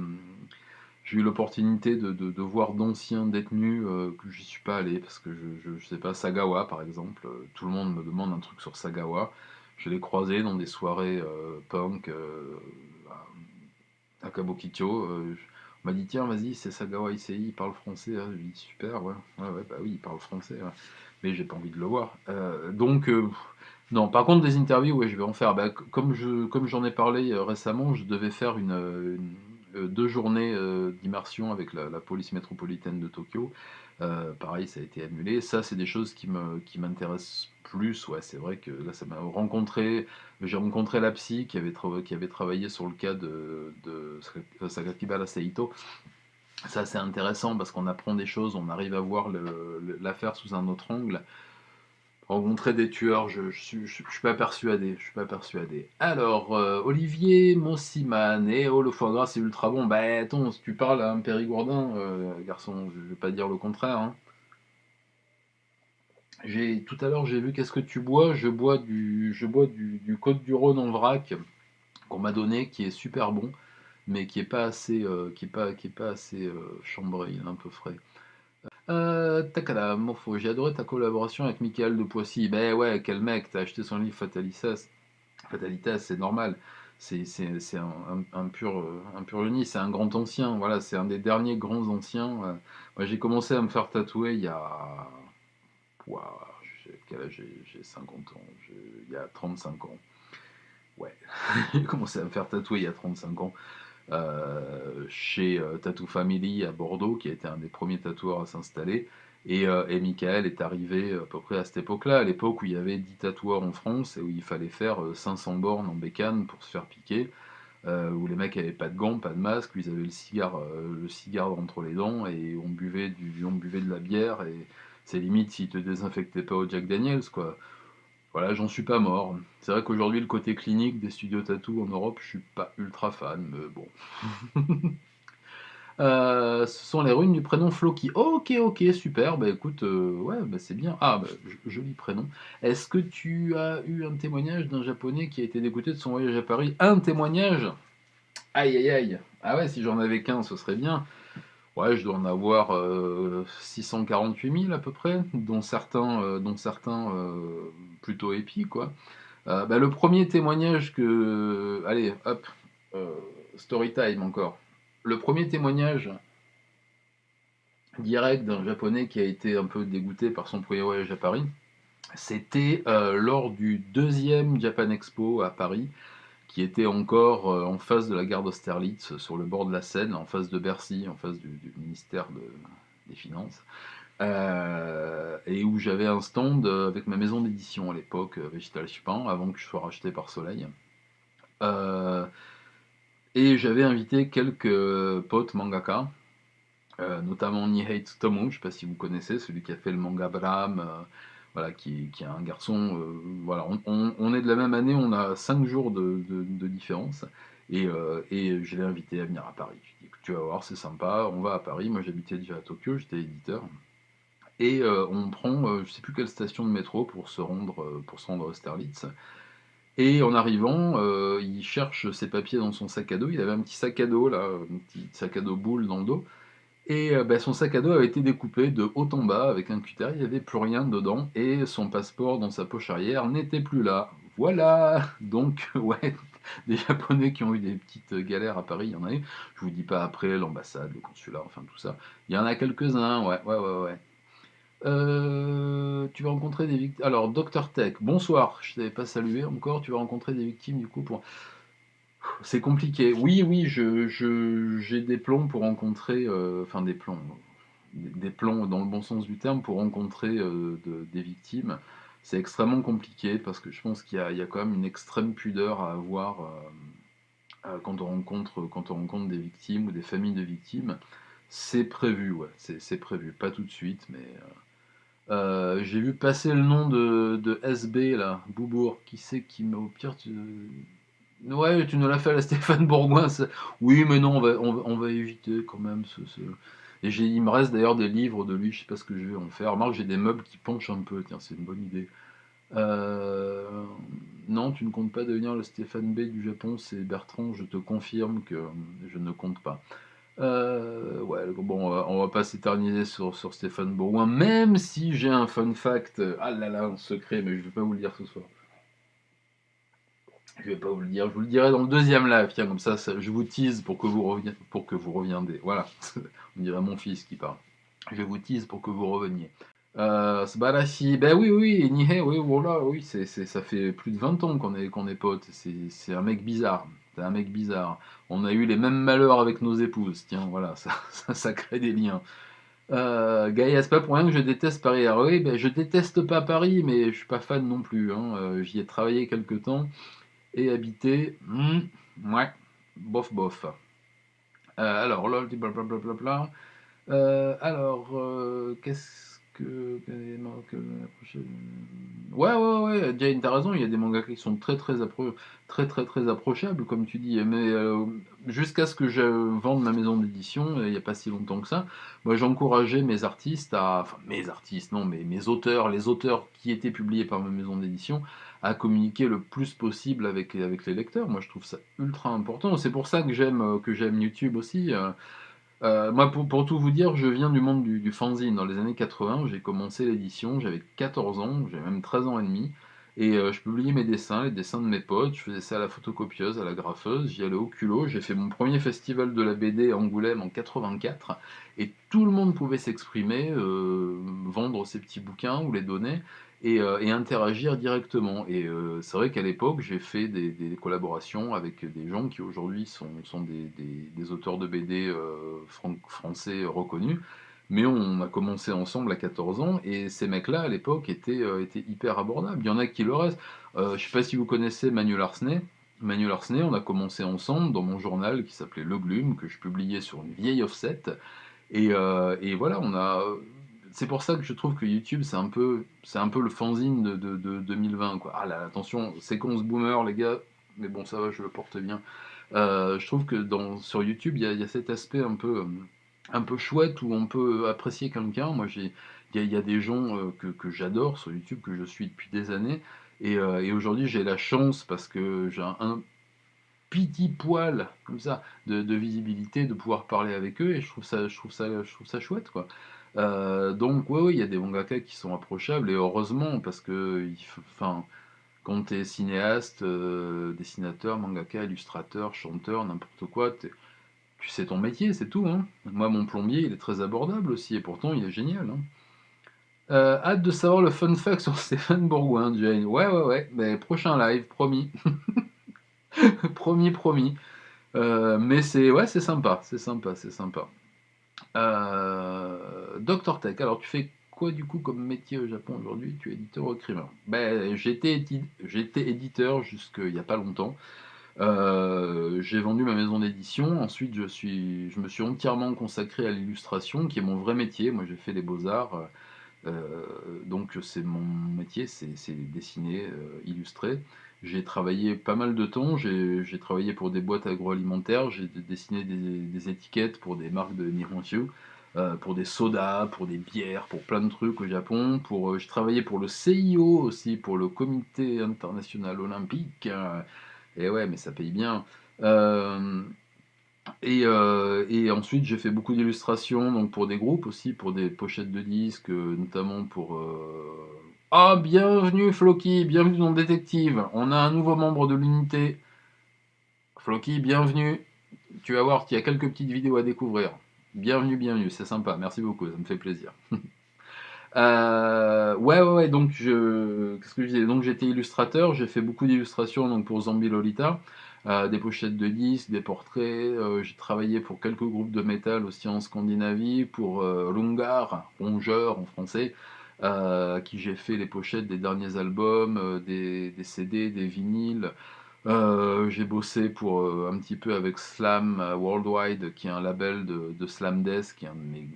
voir d'anciens détenus que j'y suis pas allé parce que je sais pas, Sagawa par exemple, tout le monde me demande un truc sur Sagawa. Je l'ai croisé dans des soirées punk à Kabukicho. On m'a dit tiens vas-y c'est Sagawa Issei, il parle français. Je lui ai dit super ouais, ouais, ouais bah oui il parle français ouais. Mais j'ai pas envie de le voir. Non, par contre, des interviews, ouais, je vais en faire. Bah, comme j'en ai parlé récemment, je devais faire 2 journées d'immersion avec la police métropolitaine de Tokyo. Pareil, ça a été annulé. Ça, c'est des choses qui m'intéressent plus. Ouais, c'est vrai que là, j'ai rencontré la psy qui avait travaillé sur le cas de Sakakibara Seito. Ça, c'est intéressant parce qu'on apprend des choses, on arrive à voir l'affaire sous un autre angle. Rencontrer des tueurs, je suis pas persuadé, je suis pas persuadé. Alors, Olivier Mossiman, oh le foie gras c'est ultra bon. Bah attends, si tu parles à un périgourdin, garçon, je vais pas dire le contraire, hein. Tout à l'heure j'ai vu qu'est-ce que tu bois, je bois du Côte du Rhône en vrac qu'on m'a donné, qui est super bon, mais qui est pas assez, qui est pas assez chambré, il est un peu frais. Takada, Morpho, j'ai adoré ta collaboration avec Michael de Poissy. Ben ouais, quel mec, t'as acheté son livre Fatalitas. Fatalitas, c'est normal. C'est un pur génie, c'est un grand ancien. Voilà, c'est un des derniers grands anciens. Moi, j'ai commencé à me faire tatouer il y a. Ouah, quel âge j'ai 50 ans. Il y a 35 ans. Ouais, j'ai commencé à me faire tatouer il y a 35 ans. Chez Tattoo Family à Bordeaux, qui a été un des premiers tatoueurs à s'installer. Et Michael est arrivé à peu près à cette époque-là, à l'époque où il y avait 10 tatoueurs en France et où il fallait faire 500 bornes en bécane pour se faire piquer, où les mecs avaient pas de gants, pas de masque, où ils avaient le cigare entre les dents et on buvait de la bière et c'est limite s'ils te désinfectaient pas au Jack Daniels, quoi. Voilà, j'en suis pas mort. C'est vrai qu'aujourd'hui, le côté clinique des studios tattoo en Europe, je suis pas ultra fan, mais bon. Ce sont les runes du prénom Floki. Ok, ok, super. Bah écoute, ouais, bah c'est bien. Ah, bah, joli prénom. Est-ce que tu as eu un témoignage d'un japonais qui a été dégoûté de son voyage à Paris? Un témoignage? Aïe, aïe, aïe. Ah ouais, si j'en avais qu'un, ce serait bien. Ouais, je dois en avoir 648 000 à peu près, dont certains plutôt épis, quoi. Bah, le premier témoignage que... Allez, hop, euh, story time encore. Le premier témoignage direct d'un japonais qui a été un peu dégoûté par son premier voyage à Paris, c'était lors du deuxième Japan Expo à Paris, qui était encore en face de la gare d'Austerlitz, sur le bord de la Seine, en face de Bercy, en face du ministère des Finances, et où j'avais un stand avec ma maison d'édition à l'époque, Vegetal Chupin, avant que je sois racheté par Soleil. Euh, et j'avais invité quelques potes mangaka, notamment Nihei Tsutomu, je ne sais pas si vous connaissez, celui qui a fait le manga Bram, voilà, qui est un garçon, voilà, on est de la même année, on a 5 jours de différence, et je l'ai invité à venir à Paris. Je lui ai dit, écoute, tu vas voir, c'est sympa, on va à Paris, moi j'habitais déjà à Tokyo, j'étais éditeur, et on prend, je ne sais plus quelle station de métro pour se rendre à Austerlitz, Et en arrivant, il cherche ses papiers dans son sac à dos. Il avait un petit sac à dos là, un petit sac à dos boule dans le dos. Et bah, son sac à dos avait été découpé de haut en bas avec un cutter, il n'y avait plus rien dedans, et son passeport dans sa poche arrière n'était plus là. Voilà. Donc ouais, des Japonais qui ont eu des petites galères à Paris, il y en a eu. Je vous dis pas après, l'ambassade, le consulat, enfin tout ça. Il y en a quelques-uns, ouais, ouais, ouais, ouais. Tu vas rencontrer des victimes. Alors, Dr Tech, bonsoir, je t'avais pas salué encore, tu vas rencontrer des victimes du coup pour... C'est compliqué. Oui, oui, j'ai des plombs pour rencontrer, enfin des plombs, des plombs dans le bon sens du terme pour rencontrer des victimes. C'est extrêmement compliqué parce que je pense qu'il y a quand même une extrême pudeur à avoir quand on rencontre des victimes ou des familles de victimes. C'est prévu, ouais, c'est prévu. Pas tout de suite, mais j'ai vu passer le nom de SB là, Boubourg. Qui c'est qui m'a au pire Ouais, tu nous l'as fait à la Stéphane Bourgoin. Oui, mais non, on va éviter quand même Et il me reste d'ailleurs des livres de lui, je sais pas ce que je vais en faire. Remarque, j'ai des meubles qui penchent un peu, tiens, c'est une bonne idée. Euh, Non, tu ne comptes pas devenir le Stéphane B du Japon, c'est Bertrand, je te confirme que je ne compte pas. Ouais, bon, on va pas s'éterniser sur Stéphane Bourgoin, même si j'ai un fun fact, ah là là, en secret, mais je vais pas vous le dire ce soir. Je vais pas vous le dire, je vous le dirai dans le deuxième live, tiens, comme ça, je vous tease pour que vous reviendrez. Voilà, on dirait mon fils qui parle. Je vous tease pour que vous reveniez. Sbarashi, ben oui, oui, oui, Nihei, oui, voilà, oui, ça fait plus de 20 ans qu'on est potes. C'est un mec bizarre. C'est un mec bizarre. On a eu les mêmes malheurs avec nos épouses. Tiens, voilà, ça crée des liens. Gaïa, c'est pas pour rien que je déteste Paris. Alors oui, ben, je déteste pas Paris, mais je suis pas fan non plus, hein. J'y ai travaillé quelque temps et habité, ouais, bof bof. Alors, lol, blablabla. Alors, qu'est-ce que Ouais, ouais, ouais, Jane, t'as raison, il y a des mangakas qui sont très approchables, comme tu dis, mais jusqu'à ce que je vende ma maison d'édition, il n'y a pas si longtemps que ça, moi j'encourageais mes artistes enfin mes artistes, non, mais mes auteurs, les auteurs qui étaient publiés par ma maison d'édition, à communiquer le plus possible avec les lecteurs. Moi je trouve ça ultra important, c'est pour ça que j'aime YouTube aussi. Moi, pour tout vous dire, je viens du monde du fanzine. Dans les années 80, j'ai commencé l'édition, j'avais 14 ans, j'avais même 13 ans et demi, et je publiais mes dessins, les dessins de mes potes, je faisais ça à la photocopieuse, à la graffeuse, j'y allais au culot, j'ai fait mon premier festival de la BD à Angoulême en 84, et tout le monde pouvait s'exprimer, vendre ses petits bouquins ou les donner, et interagir directement. Et c'est vrai qu'à l'époque, j'ai fait des collaborations avec des gens qui aujourd'hui sont des auteurs de BD français reconnus. Mais on a commencé ensemble à 14 ans, et ces mecs-là, à l'époque, étaient hyper abordables. Il y en a qui le restent. Je ne sais pas si vous connaissez Manuel Arsenet. Manuel Arsenet, on a commencé ensemble dans mon journal qui s'appelait Le Glume, que je publiais sur une vieille offset. Et voilà, c'est pour ça que je trouve que YouTube, c'est un peu le fanzine de 2020, quoi. Ah là, attention, séquence boomer, les gars, mais bon, ça va, je le porte bien. Je trouve que sur YouTube, il y a cet aspect un peu chouette où on peut apprécier quelqu'un. Moi, il y a des gens que j'adore sur YouTube, que je suis depuis des années, et aujourd'hui, j'ai la chance, parce que j'ai un petit poil comme ça de visibilité, de pouvoir parler avec eux, et je trouve ça chouette, quoi. Donc ouais, ouais, il y a des mangaka qui sont approchables, et heureusement, parce que enfin, quand tu es cinéaste, dessinateur, mangaka, illustrateur, chanteur, n'importe quoi, tu sais ton métier, c'est tout, hein. Moi, mon plombier, il est très abordable aussi, et pourtant il est génial, hein. Hâte de savoir le fun fact sur Stéphane Bourgoin, Jane. Ouais, ouais, ouais, mais prochain live, promis. Promis, promis. Mais ouais, c'est sympa, c'est sympa, c'est sympa. Dr Tech, alors tu fais quoi du coup comme métier au Japon aujourd'hui? Tu es éditeur ou écrivain? Ben, j'étais éditeur jusqu'il n'y a pas longtemps. J'ai vendu ma maison d'édition. Ensuite, je me suis entièrement consacré à l'illustration, qui est mon vrai métier. Moi, j'ai fait les beaux-arts. Donc c'est mon métier, c'est dessiner, illustrer. J'ai travaillé pas mal de temps, j'ai travaillé pour des boîtes agroalimentaires, j'ai dessiné des étiquettes pour des marques de Nihonshu. pour des sodas, pour des bières, pour plein de trucs au Japon. Je travaillais pour le CIO aussi, pour le Comité international olympique. Et ouais, mais ça paye bien. Euh, et ensuite, j'ai fait beaucoup d'illustrations donc pour des groupes aussi, pour des pochettes de disques, notamment pour. Ah, bienvenue Floki, bienvenue dans Détective. On a un nouveau membre de l'unité. Floki, bienvenue. Tu vas voir qu'il y a quelques petites vidéos à découvrir. Bienvenue, bienvenue, c'est sympa, merci beaucoup, ça me fait plaisir. Ouais, donc qu'est-ce que je disais? Donc j'étais illustrateur, j'ai fait beaucoup d'illustrations donc pour Zombie Lolita, des pochettes de disques, des portraits. J'ai travaillé pour quelques groupes de métal aussi en Scandinavie, pour Rungar, Rongeur en français, qui j'ai fait les pochettes des derniers albums, des CD, des vinyles. J'ai bossé pour un petit peu avec Slam Worldwide, qui est un label de Slam Death, qui est un de mes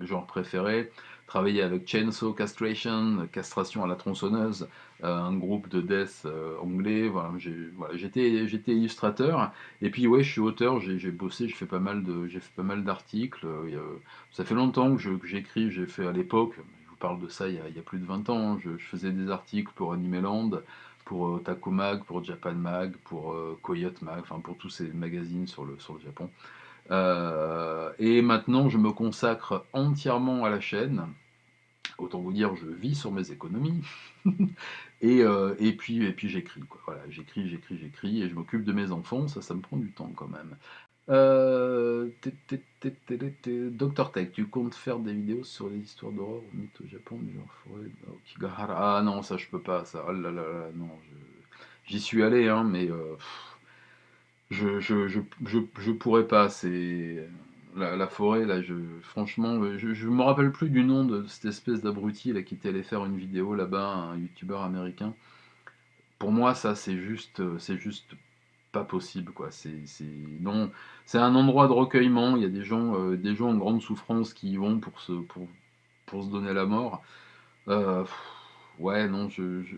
genres préférés. Travaillé avec Chainsaw Castration, castration à la tronçonneuse, un groupe de death anglais. Voilà, j'étais illustrateur. Et puis ouais, je suis auteur. J'ai bossé, j'ai fait pas mal d'articles. Ça fait longtemps que j'écris. J'ai fait à l'époque, je vous parle de ça il y a plus de 20 ans. Je faisais des articles pour Animeland, pour Otaku Mag, pour Japan Mag, pour Coyote Mag, enfin pour tous ces magazines sur le Japon. Et maintenant, je me consacre entièrement à la chaîne. Autant vous dire, je vis sur mes économies. Et puis j'écris, quoi. Voilà, j'écris, et je m'occupe de mes enfants. Ça me prend du temps quand même. Dr Tech, tu comptes faire des vidéos sur les histoires d'horreur ou mythes au Japon, du genre forêt Okigahara? Ah non, ça je peux pas, ça. Oh là là là, non, j'y suis allé, hein, mais je pourrais pas. C'est la forêt là. Franchement, je me rappelle plus du nom de cette espèce d'abruti là qui était allé faire une vidéo là-bas, un youtubeur américain. Pour moi, ça c'est juste pas possible quoi. Non, c'est un endroit de recueillement. Il y a des gens en grande souffrance qui y vont pour se donner la mort. Pff, ouais, non,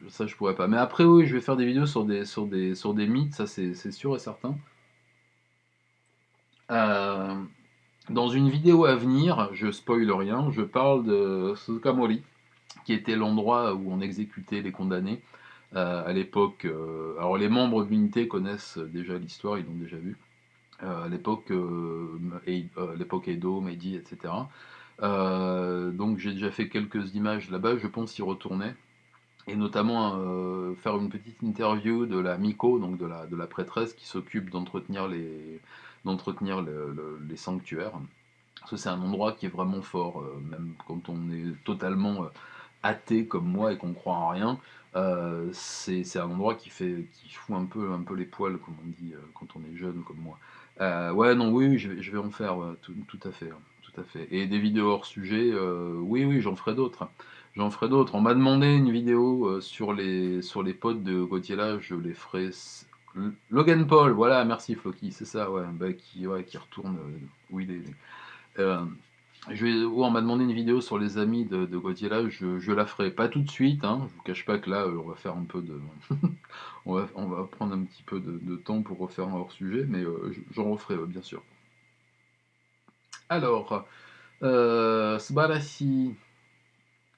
ça je pourrais pas. Mais après, oui, je vais faire des vidéos sur des mythes, ça c'est sûr et certain. Euh, Dans une vidéo à venir, je spoil rien, je parle de Suzukamori, qui était l'endroit où on exécutait les condamnés à l'époque. Alors les membres de l'unité connaissent déjà l'histoire, ils l'ont déjà vu. À l'époque Edo, Meiji, etc. Donc j'ai déjà fait quelques images là-bas, je pense y retourner. Et notamment faire une petite interview de la Miko, donc de la prêtresse qui s'occupe d'entretenir les sanctuaires. Parce que c'est un endroit qui est vraiment fort, même quand on est totalement athée comme moi et qu'on croit en rien. C'est un endroit qui fout un peu les poils, comme on dit, quand on est jeune comme moi. Ouais, non, oui, je vais en faire, tout à fait, hein, tout à fait. Et des vidéos hors sujet, oui, j'en ferai d'autres. J'en ferai d'autres. On m'a demandé une vidéo sur les potes de Gauthier, je les ferai. Logan Paul, voilà, merci Floki, c'est ça, ouais, bah, qui retourne où il est. Euh, on m'a demandé une vidéo sur les amis de Godzilla, je la ferai pas tout de suite, hein. Je vous cache pas que là, on va faire un peu de. On va prendre un petit peu de temps pour refaire un hors sujet, mais j'en referai, bien sûr. Alors, Sbarashi,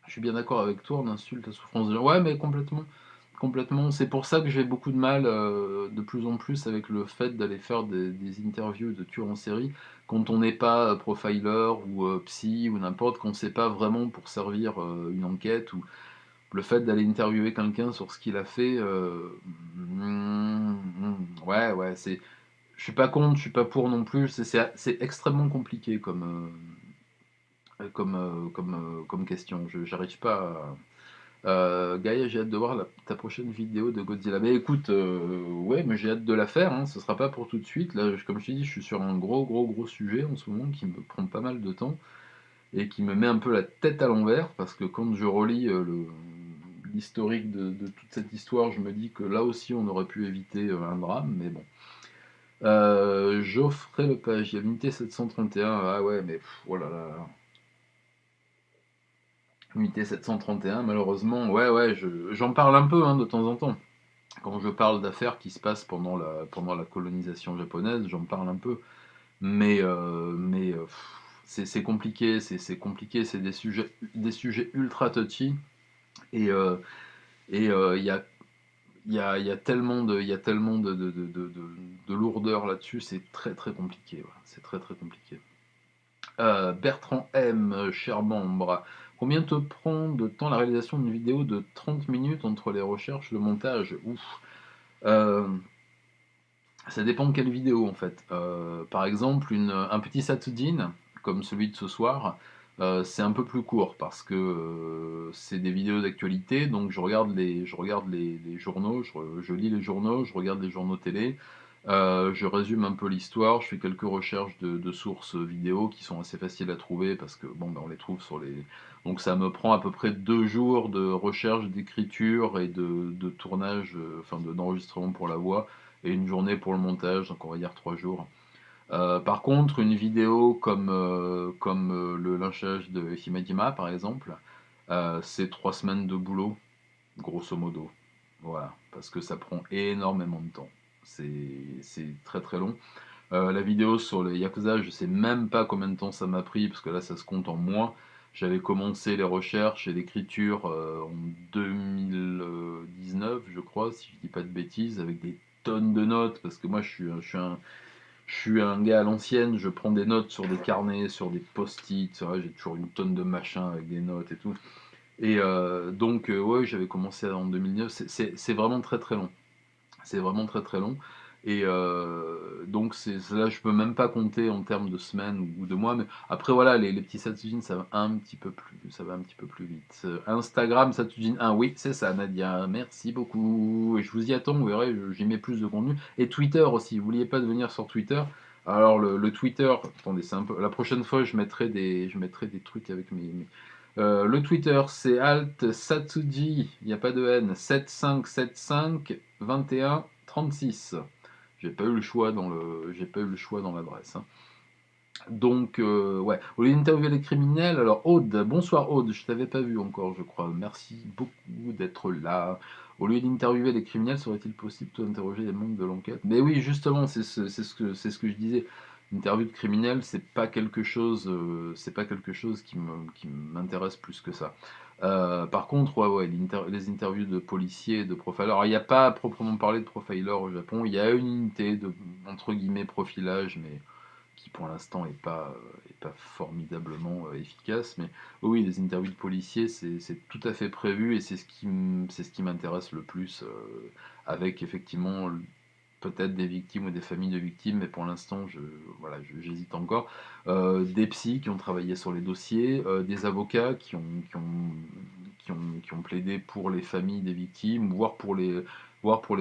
je suis bien d'accord avec toi, on insulte la souffrance des gens. Ouais, mais complètement. Complètement. C'est pour ça que j'ai beaucoup de mal, de plus en plus, avec le fait d'aller faire des interviews de tueurs en série, quand on n'est pas profiler ou psy ou n'importe, qu'on ne sait pas vraiment pour servir une enquête, ou le fait d'aller interviewer quelqu'un sur ce qu'il a fait. Ouais, je suis pas contre, je suis pas pour non plus. C'est extrêmement compliqué comme question. J'arrive pas à. Gaïa, j'ai hâte de voir ta prochaine vidéo de Godzilla. Mais écoute, ouais, mais j'ai hâte de la faire, hein. Ce sera pas pour tout de suite. Là, comme je t'ai dit, je suis sur un gros sujet en ce moment qui me prend pas mal de temps et qui me met un peu la tête à l'envers parce que quand je relis l'historique de toute cette histoire, je me dis que là aussi on aurait pu éviter un drame, mais bon. Geoffrey Lepage, il y a l'unité 731. Ah ouais, mais oh là là. Unité 731, malheureusement, ouais, j'en parle un peu, hein, de temps en temps. Quand je parle d'affaires qui se passent pendant la colonisation japonaise, j'en parle un peu. Mais c'est compliqué, c'est compliqué, c'est des sujets ultra touchy, et il y a tellement de lourdeur là-dessus, c'est très très compliqué, voilà, c'est très très compliqué. Bertrand M, cher membre, combien te prend de temps la réalisation d'une vidéo de 30 minutes entre les recherches, le montage? Ouf. Euh, Ça dépend de quelle vidéo en fait. Par exemple, un petit Satudin, comme celui de ce soir, c'est un peu plus court parce que c'est des vidéos d'actualité, donc je regarde les journaux, je lis les journaux, je regarde les journaux télé, je résume un peu l'histoire, je fais quelques recherches de sources vidéo qui sont assez faciles à trouver parce que bon, ben, on les trouve sur les. Donc ça me prend à peu près 2 jours de recherche, d'écriture et de tournage, enfin d'enregistrement pour la voix et une journée pour le montage, donc on va dire 3 jours. Par contre, une vidéo comme le lynchage de Himadima, par exemple, c'est 3 semaines de boulot, grosso modo. Voilà, parce que ça prend énormément de temps. C'est très très long. La vidéo sur les Yakuza, je sais même pas combien de temps ça m'a pris, parce que là ça se compte en mois. J'avais commencé les recherches et l'écriture en 2019, je crois, si je dis pas de bêtises, avec des tonnes de notes, parce que moi je suis un gars à l'ancienne, je prends des notes sur des carnets, sur des post-it, j'ai toujours une tonne de machins avec des notes et tout. Et donc, ouais, j'avais commencé en 2009, c'est vraiment très très long. C'est vraiment très très long. Et donc là, je peux même pas compter en termes de semaines ou de mois. Mais après, voilà, les petits Satsujin, ça va un petit peu plus vite. Instagram, Satsujin 1, oui, c'est ça, Nadia. Merci beaucoup. Et je vous y attends, vous verrez, j'y mets plus de contenu. Et Twitter aussi, vous n'oubliez pas de venir sur Twitter. Alors, le Twitter, attendez, c'est un peu. La prochaine fois, je mettrai des trucs avec le Twitter, c'est Alt Satsuji, il n'y a pas de N, 7575 21 36. J'ai pas eu le choix dans l'adresse, hein. Donc, ouais, au lieu d'interviewer les criminels, alors Aude, bonsoir Aude, je t'avais pas vu encore, je crois. Merci beaucoup d'être là. Au lieu d'interviewer les criminels, serait-il possible d'interroger les membres de l'enquête? Mais oui, justement, c'est ce que je disais. L'interview de criminels, c'est pas quelque chose qui m'intéresse plus que ça. Par contre, ouais, les interviews de policiers, de profilers. Alors, il n'y a pas à proprement parler de profiler au Japon. Il y a une unité de entre guillemets profilage, mais qui pour l'instant est pas formidablement efficace. Mais oui, les interviews de policiers, c'est tout à fait prévu et c'est ce qui m'intéresse le plus, avec effectivement peut-être des victimes ou des familles de victimes, mais pour l'instant, voilà, j'hésite encore. Des psys qui ont travaillé sur les dossiers, des avocats qui ont plaidé pour les familles des victimes, voire pour les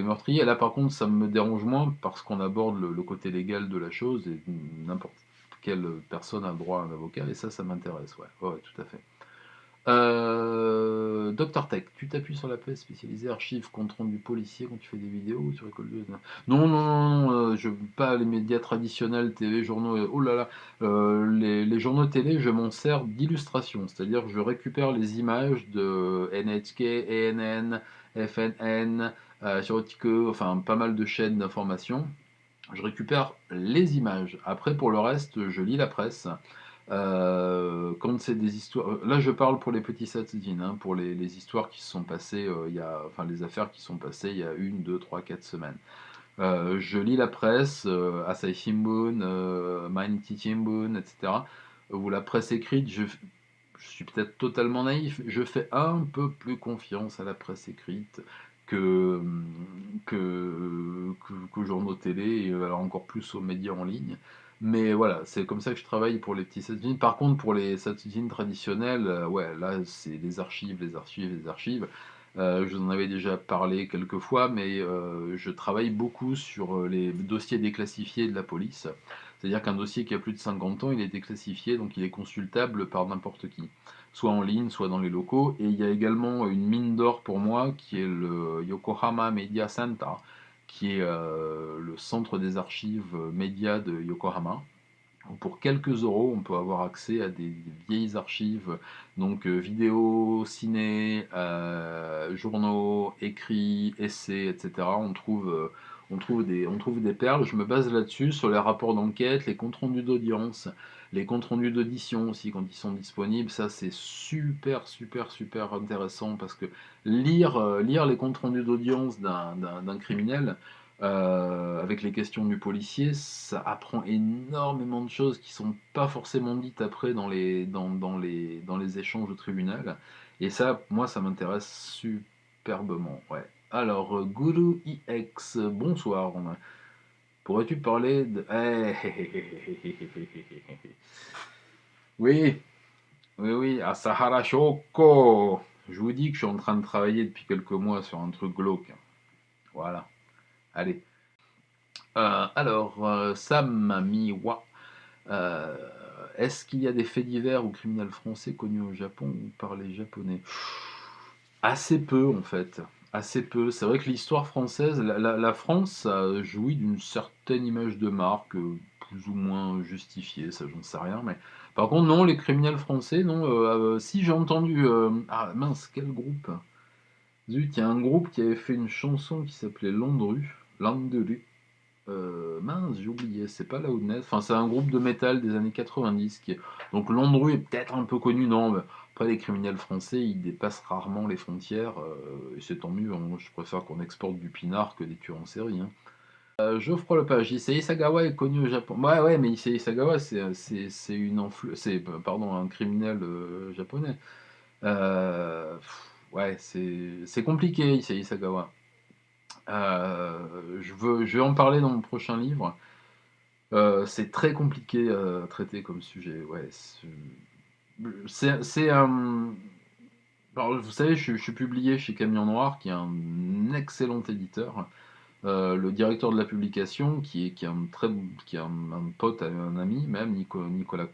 meurtriers. Et là, par contre, ça me dérange moins parce qu'on aborde le côté légal de la chose et n'importe quelle personne a le droit à un avocat, et ça m'intéresse, ouais. Ouais, tout à fait. Dr Tech, tu t'appuies sur la page spécialisée archives compte rendu policier quand tu fais des vidéos ou tu récoltes Non, non, non, non, je pas les médias traditionnels, TV, journaux, oh là là, les journaux télé, je m'en sers d'illustration, c'est-à-dire que je récupère les images de NHK, ANN, FNN, Shirotike, enfin pas mal de chaînes d'information. Je récupère les images. Après, pour le reste, je lis la presse. Quand c'est des histoires, là je parle pour les petits satidines, hein, pour les histoires qui se sont passées, enfin les affaires qui sont passées il y a 1, 2, 3, 4 semaines. Je lis la presse, Asahi Shimbun, Mainichi Shimbun, etc. Ou la presse écrite, je suis peut-être totalement naïf, je fais un peu plus confiance à la presse écrite que, qu'aux journaux télé, et alors encore plus aux médias en ligne. Mais voilà, c'est comme ça que je travaille pour les petits satellines. Par contre, pour les satellites traditionnels, ouais, là, c'est les archives, les archives, les archives. Je vous en avais déjà parlé quelques fois, mais je travaille beaucoup sur les dossiers déclassifiés de la police. C'est-à-dire qu'un dossier qui a plus de 50 ans, il est déclassifié, donc il est consultable par n'importe qui, soit en ligne, soit dans les locaux. Et il y a également une mine d'or pour moi, qui est le Yokohama Media Center, qui est le centre des archives médias de Yokohama. Pour quelques euros, on peut avoir accès à des vieilles archives, donc vidéos, ciné, journaux, écrits, essais, etc. on trouve des perles. Je me base là-dessus, sur les rapports d'enquête, les comptes rendus d'audience, les comptes rendus d'audition aussi quand ils sont disponibles. Ça, c'est super, super, super intéressant parce que lire les comptes rendus d'audience d'un criminel avec les questions du policier, ça apprend énormément de choses qui sont pas forcément dites après dans les échanges au tribunal. Et ça, moi, ça m'intéresse superbement. Ouais. Alors, Guru IX, bonsoir. Pourrais-tu parler de... Oui, oui, à Sahara Shoko. Je vous dis que je suis en train de travailler depuis quelques mois sur un truc glauque. Voilà. Allez. Sam Miwa. Euh, Est-ce qu'il y a des faits divers ou criminels français connus au Japon ou par les Japonais? Assez peu en fait, assez peu. C'est vrai que l'histoire française, la France, ça jouit d'une certaine image de marque, plus ou moins justifiée, ça j'en sais rien, mais par contre non, les criminels français, non, si j'ai entendu, ah mince, quel groupe? Zut, il y a un groupe qui avait fait une chanson qui s'appelait Landru, Landru, mince, j'ai oublié, c'est pas Loudness, enfin c'est un groupe de métal des années 90 qui est... Donc Landru est peut-être un peu connu, non, mais après les criminels français, ils dépassent rarement les frontières, et c'est tant mieux, hein. Je préfère qu'on exporte du pinard que des tueurs en série, hein. Geoffroy Lepage, Issei Sagawa est connu au Japon. Ouais, ouais, mais Issei Sagawa, c'est pardon, un criminel japonais. Ouais, c'est compliqué, Issei Sagawa. Je vais en parler dans mon prochain livre. C'est très compliqué à traiter comme sujet. Ouais, c'est un. Alors, vous savez, je suis publié chez Camion Noir, qui est un excellent éditeur. Le directeur de la publication, qui est un pote, un ami même, Nicolas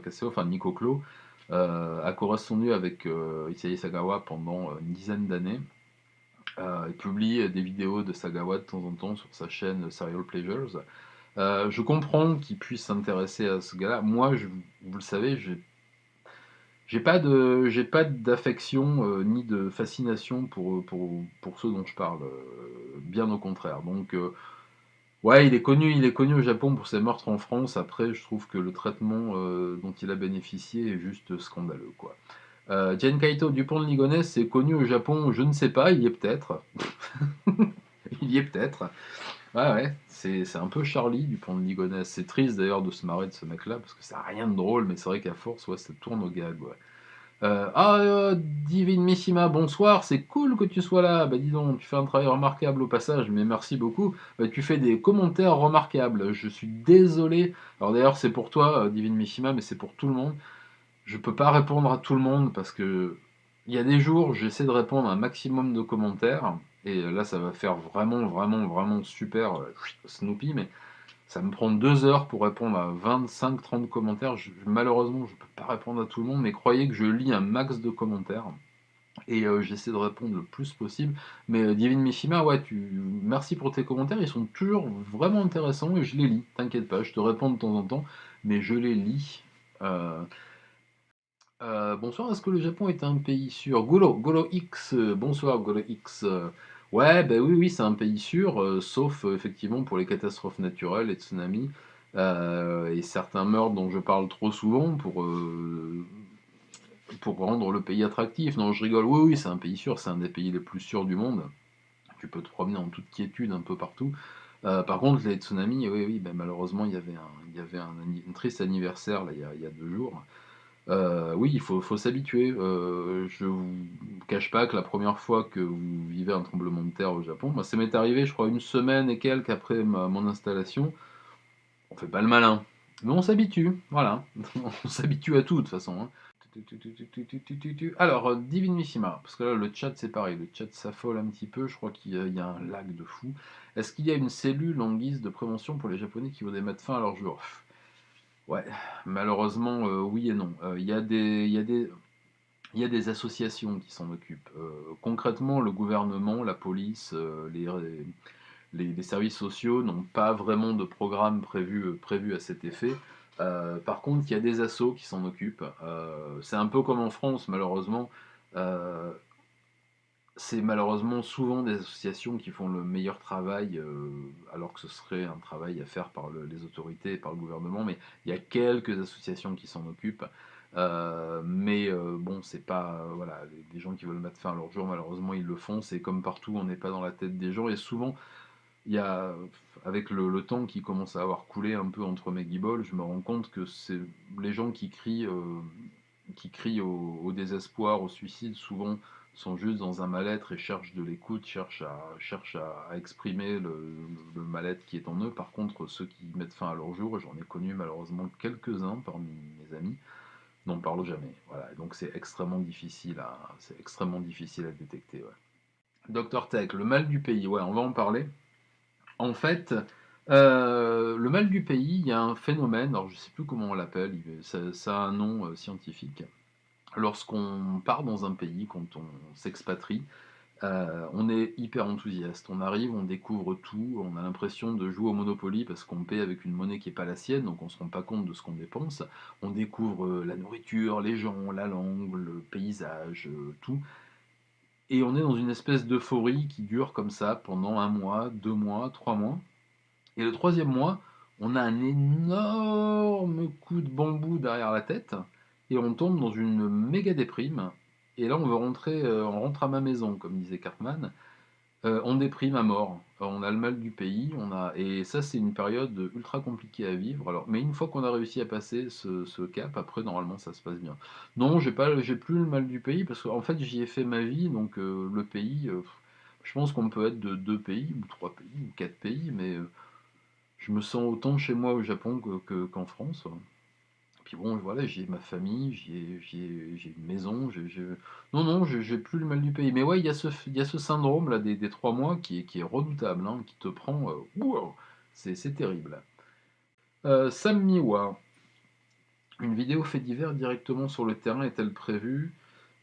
Cassio, enfin Nico Clos, a correspondu avec Issei Sagawa pendant une dizaine d'années. Il publie des vidéos de Sagawa de temps en temps sur sa chaîne Serial Pleasures. Je comprends qu'il puisse s'intéresser à ce gars-là. Moi, vous le savez, j'ai pas d'affection ni de fascination pour ceux dont je parle. Bien au contraire. Donc, ouais, il est connu au Japon pour ses meurtres en France. Après, je trouve que le traitement dont il a bénéficié est juste scandaleux, quoi. Jen Kaito Dupont de Ligonnès, c'est connu au Japon, je ne sais pas, il y est peut-être. Il y est peut-être. Ouais, ouais, c'est un peu Charlie du pont de Ligonnès. C'est triste d'ailleurs de se marrer de ce mec-là, parce que ça n'a rien de drôle, mais c'est vrai qu'à force, ouais, ça tourne au gag, ouais. Divine Missima, bonsoir, c'est cool que tu sois là. Bah dis donc, tu fais un travail remarquable au passage, mais merci beaucoup. Bah, tu fais des commentaires remarquables. Je suis désolé. Alors d'ailleurs, c'est pour toi, Divine Missima, mais c'est pour tout le monde. Je peux pas répondre à tout le monde parce que il y a des jours, j'essaie de répondre à un maximum de commentaires. Et là, ça va faire vraiment, vraiment, vraiment super Snoopy, mais ça me prend 2 heures pour répondre à 25-30 commentaires. Malheureusement, je peux pas répondre à tout le monde, mais croyez que je lis un max de commentaires. Et j'essaie de répondre le plus possible. Mais Divine Mishima, ouais, merci pour tes commentaires. Ils sont toujours vraiment intéressants et je les lis. T'inquiète pas, je te réponds de temps en temps, mais je les lis. Euh, Bonsoir, est-ce que le Japon est un pays sûr? Golo X, bonsoir Golo X. Ouais, ben oui, oui, c'est un pays sûr, sauf effectivement pour les catastrophes naturelles, les tsunamis, et certains meurtres dont je parle trop souvent pour rendre le pays attractif. Non, je rigole, oui, oui, c'est un pays sûr, c'est un des pays les plus sûrs du monde. Tu peux te promener en toute quiétude un peu partout. Par contre, les tsunamis, oui, oui, ben malheureusement, un triste anniversaire là, il y a 2 jours. Oui, faut s'habituer. Je vous cache pas que la première fois que vous vivez un tremblement de terre au Japon, moi, ça m'est arrivé, je crois, une semaine et quelques après mon installation. On fait pas le malin, mais on s'habitue, voilà. On s'habitue à tout de toute façon, hein. Alors, Divinissima, parce que là, le chat, c'est pareil, le chat s'affole un petit peu, je crois qu'il y a un lag de fou. Est-ce qu'il y a une cellule en guise de prévention pour les Japonais qui voudraient mettre fin à leur jour? Ouais, malheureusement, oui et non. Il y a des associations qui s'en occupent. Concrètement, le gouvernement, la police, les services sociaux n'ont pas vraiment de programme prévu à cet effet. Par contre, il y a des assos qui s'en occupent. C'est un peu comme en France, malheureusement. Euh, C'est malheureusement souvent des associations qui font le meilleur travail, alors que ce serait un travail à faire par les autorités et par le gouvernement, mais il y a quelques associations qui s'en occupent. Bon, c'est pas, voilà, des gens qui veulent mettre fin à leur jour, malheureusement, ils le font. C'est comme partout, on n'est pas dans la tête des gens. Et souvent, il y a, avec le temps qui commence à avoir coulé un peu entre mes guibolles, je me rends compte que c'est les gens qui crient au désespoir, au suicide, souvent sont juste dans un mal-être et cherchent de l'écoute, cherchent à exprimer le mal-être qui est en eux. Par contre, ceux qui mettent fin à leur jour, et j'en ai connu malheureusement quelques-uns parmi mes amis, n'en parlent jamais. Voilà, et donc c'est extrêmement difficile à détecter. Ouais. Dr Tech, le mal du pays, ouais, on va en parler. En fait, le mal du pays, il y a un phénomène, alors je ne sais plus comment on l'appelle, ça a un nom scientifique. Lorsqu'on part dans un pays, quand on s'expatrie, on est hyper enthousiaste. On arrive, on découvre tout, on a l'impression de jouer au Monopoly parce qu'on paie avec une monnaie qui n'est pas la sienne, donc on ne se rend pas compte de ce qu'on dépense. On découvre la nourriture, les gens, la langue, le paysage, tout. Et on est dans une espèce d'euphorie qui dure comme ça pendant 1 mois, 2 mois, 3 mois. Et le troisième mois, on a un énorme coup de bambou derrière la tête et on tombe dans une méga déprime. Et là, on veut rentrer, on rentre à ma maison, comme disait Cartman. On déprime à mort. On a le mal du pays. Et ça, c'est une période ultra compliquée à vivre. Alors, mais une fois qu'on a réussi à passer ce cap, après, normalement, ça se passe bien. Non, j'ai plus le mal du pays parce qu'en fait, j'y ai fait ma vie. Donc, le pays, je pense qu'on peut être de 2 pays, ou 3 pays, ou 4 pays, mais je me sens autant chez moi au Japon qu'en France. Puis bon, voilà, j'ai ma famille, j'ai une maison, non, non, j'ai plus le mal du pays. Mais ouais, il y a ce syndrome là des 3 mois qui est redoutable, hein, qui te prend. Wow, c'est terrible. Sam Miwa, une vidéo fait divers directement sur le terrain est-elle prévue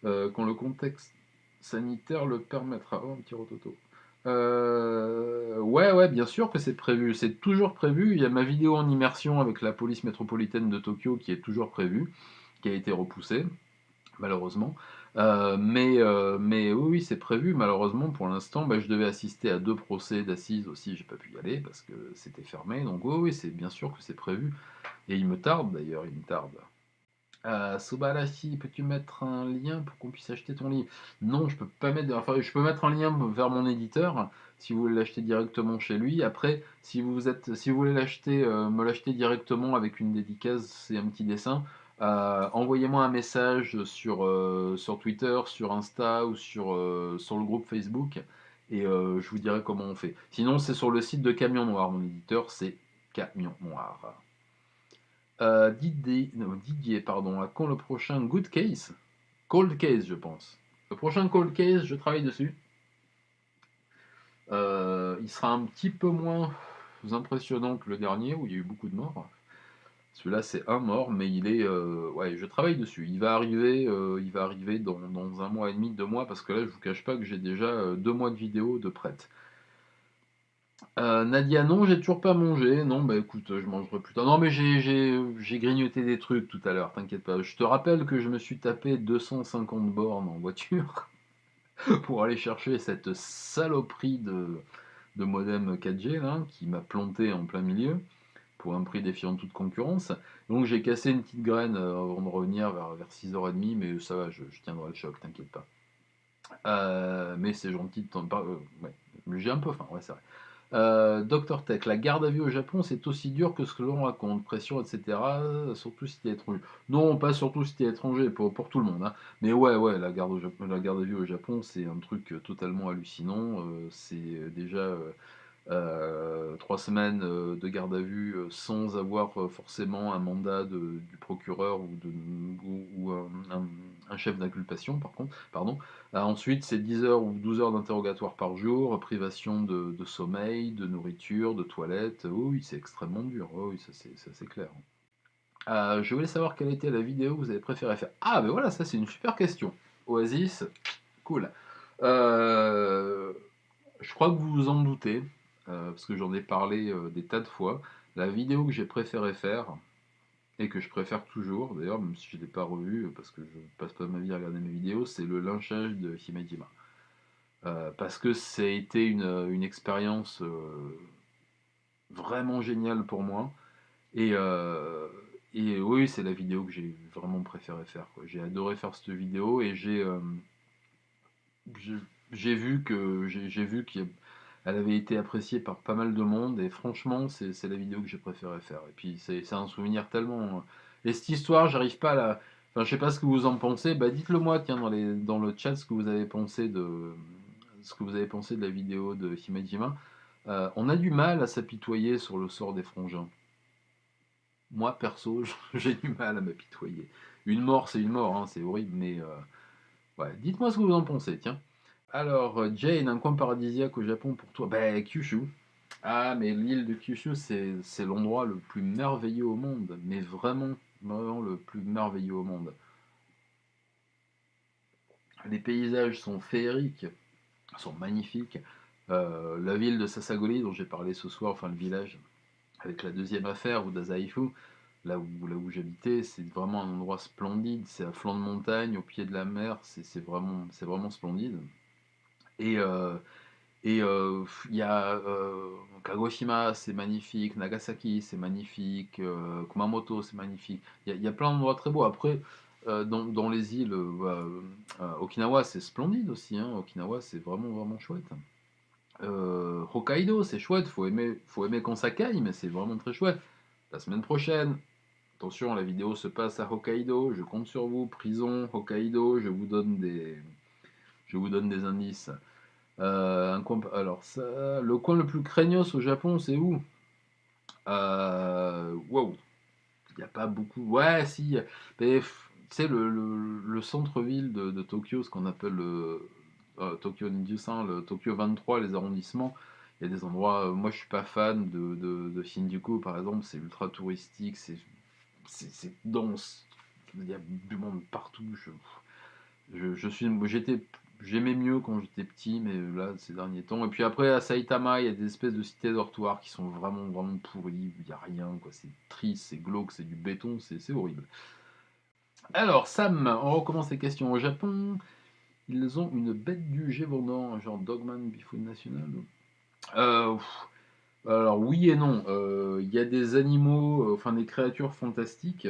quand le contexte sanitaire le permettra? Oh, un petit rototo. Ouais, ouais, bien sûr que c'est prévu. C'est toujours prévu. Il y a ma vidéo en immersion avec la police métropolitaine de Tokyo qui est toujours prévue, qui a été repoussée, malheureusement. Mais oui, oui, c'est prévu. Malheureusement, pour l'instant, bah, je devais assister à 2 procès d'assises aussi. J'ai pas pu y aller parce que c'était fermé. Donc oui, oui, c'est bien sûr que c'est prévu. Et il me tarde d'ailleurs, il me tarde. Sobarashi, peux-tu mettre un lien pour qu'on puisse acheter ton livre? Non, je peux pas mettre. Enfin, je peux mettre un lien vers mon éditeur si vous voulez l'acheter directement chez lui. Après, si vous voulez l'acheter, me l'acheter directement avec une dédicace, c'est un petit dessin. Envoyez-moi un message sur Twitter, sur Insta ou sur le groupe Facebook et je vous dirai comment on fait. Sinon, c'est sur le site de Camion Noir. Mon éditeur, c'est Camion Noir. Didier, pardon, à quand le prochain Good Case? Cold Case, je pense. Le prochain Cold Case, je travaille dessus. Il sera un petit peu moins impressionnant que le dernier, où il y a eu beaucoup de morts. Celui-là, c'est un mort, mais ouais, je travaille dessus. Il va arriver dans 1 mois et demi, 2 mois, parce que là, je vous cache pas que j'ai déjà 2 mois de vidéos de prête. Nadia, non, j'ai toujours pas mangé. Non, bah écoute, je mangerai plus tard. Non, mais j'ai grignoté des trucs tout à l'heure, t'inquiète pas. Je te rappelle que je me suis tapé 250 bornes en voiture pour aller chercher cette saloperie de modem 4G là, qui m'a planté en plein milieu pour un prix défiant toute concurrence. Donc j'ai cassé une petite graine avant de revenir vers 6h30, mais ça va, je tiendrai le choc, t'inquiète pas. Mais c'est gentil de t'en parler. Ouais. J'ai un peu faim, ouais, c'est vrai. Dr Tech, la garde à vue au Japon, c'est aussi dur que ce que l'on raconte, pression, etc. Surtout si t'es étranger. Non, pas surtout si t'es étranger, pour tout le monde. Hein. Mais ouais, ouais, la garde à vue au Japon, c'est un truc totalement hallucinant. C'est déjà 3 semaines de garde à vue sans avoir forcément un mandat du procureur ou un chef d'inculpation, par contre, pardon. Ensuite, c'est 10 heures ou 12 heures d'interrogatoire par jour, privation de sommeil, de nourriture, de toilette. Oui, c'est extrêmement dur. Oui, ça c'est clair. Je voulais savoir quelle était la vidéo que vous avez préféré faire. Ah, ben voilà, ça c'est une super question. Oasis, cool. Euh, je crois que vous vous en doutez, parce que j'en ai parlé des tas de fois. La vidéo que j'ai préféré faire, et que je préfère toujours, d'ailleurs, même si je ne l'ai pas revue, parce que je passe pas ma vie à regarder mes vidéos, c'est le lynchage de Himejima. parce que ça a été une expérience vraiment géniale pour moi. Et, euh, et oui, c'est la vidéo que j'ai vraiment préféré faire, quoi. J'ai adoré faire cette vidéo et j'ai j'ai vu qu'elle avait été appréciée par pas mal de monde et franchement, c'est la vidéo que j'ai préféré faire. Et puis c'est un souvenir tellement. Et cette histoire, j'arrive pas à la. Enfin, je sais pas ce que vous en pensez. Bah, dites-le moi, tiens, dans le chat, ce que vous avez pensé de la vidéo de Himejima. On a du mal à s'apitoyer sur le sort des frangins. Moi, perso, j'ai du mal à m'apitoyer. Une mort, c'est une mort, hein, c'est horrible, mais ouais. Dites-moi ce que vous en pensez, tiens. Alors, Jane, un coin paradisiaque au Japon pour toi. Ben, Kyushu. Ah, mais l'île de Kyushu, c'est l'endroit le plus merveilleux au monde. Mais vraiment, vraiment le plus merveilleux au monde. Les paysages sont féeriques, sont magnifiques. La ville de Sasagoli, dont j'ai parlé ce soir, enfin le village, avec la deuxième affaire, ou d'Azaifu, là où j'habitais, c'est vraiment un endroit splendide. C'est à flanc de montagne, au pied de la mer. C'est vraiment splendide. Et il y a Kagoshima, c'est magnifique, Nagasaki, c'est magnifique, Kumamoto, c'est magnifique. Il y a plein d'endroits très beaux. Après, dans les îles, Okinawa, c'est splendide aussi, hein. Okinawa, c'est vraiment, vraiment chouette. Hokkaido, c'est chouette, faut aimer quand ça caille, mais c'est vraiment très chouette. La semaine prochaine, attention, la vidéo se passe à Hokkaido, je compte sur vous, prison, Hokkaido, je vous donne des indices. Alors ça, le coin le plus craignos au Japon, c'est où? Wow, il n'y a pas beaucoup. Ouais, si. Mais tu sais, le centre-ville de Tokyo, ce qu'on appelle le Tokyo Ninjusan, le Tokyo 23, les arrondissements, il y a des endroits. Moi, je suis pas fan de Shinjuku, par exemple, c'est ultra touristique, c'est dense. Il y a du monde partout. J'aimais mieux quand j'étais petit, mais là, ces derniers temps. Et puis après, à Saitama, il y a des espèces de cités dortoirs qui sont vraiment, vraiment pourries. Il n'y a rien, quoi. C'est triste, c'est glauque, c'est du béton, c'est horrible. Alors, Sam, on recommence les questions. Au Japon, ils ont une bête du Gévaudan, genre Dogman Biffood National. Alors, oui et non. Il y a des animaux, enfin des créatures fantastiques.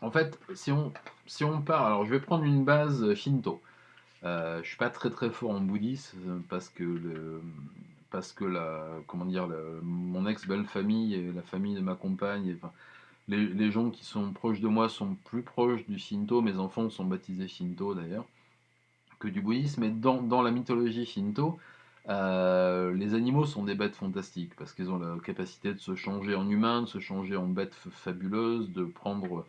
En fait, si on part, alors je vais prendre une base Shinto. Je suis pas très très fort en bouddhisme parce que comment dire, mon ex belle famille et la famille de ma compagne, enfin, les gens qui sont proches de moi sont plus proches du Shinto. Mes enfants sont baptisés Shinto d'ailleurs que du bouddhisme. Mais dans la mythologie Shinto, les animaux sont des bêtes fantastiques parce qu'ils ont la capacité de se changer en humains, de se changer en bêtes fabuleuses, de prendre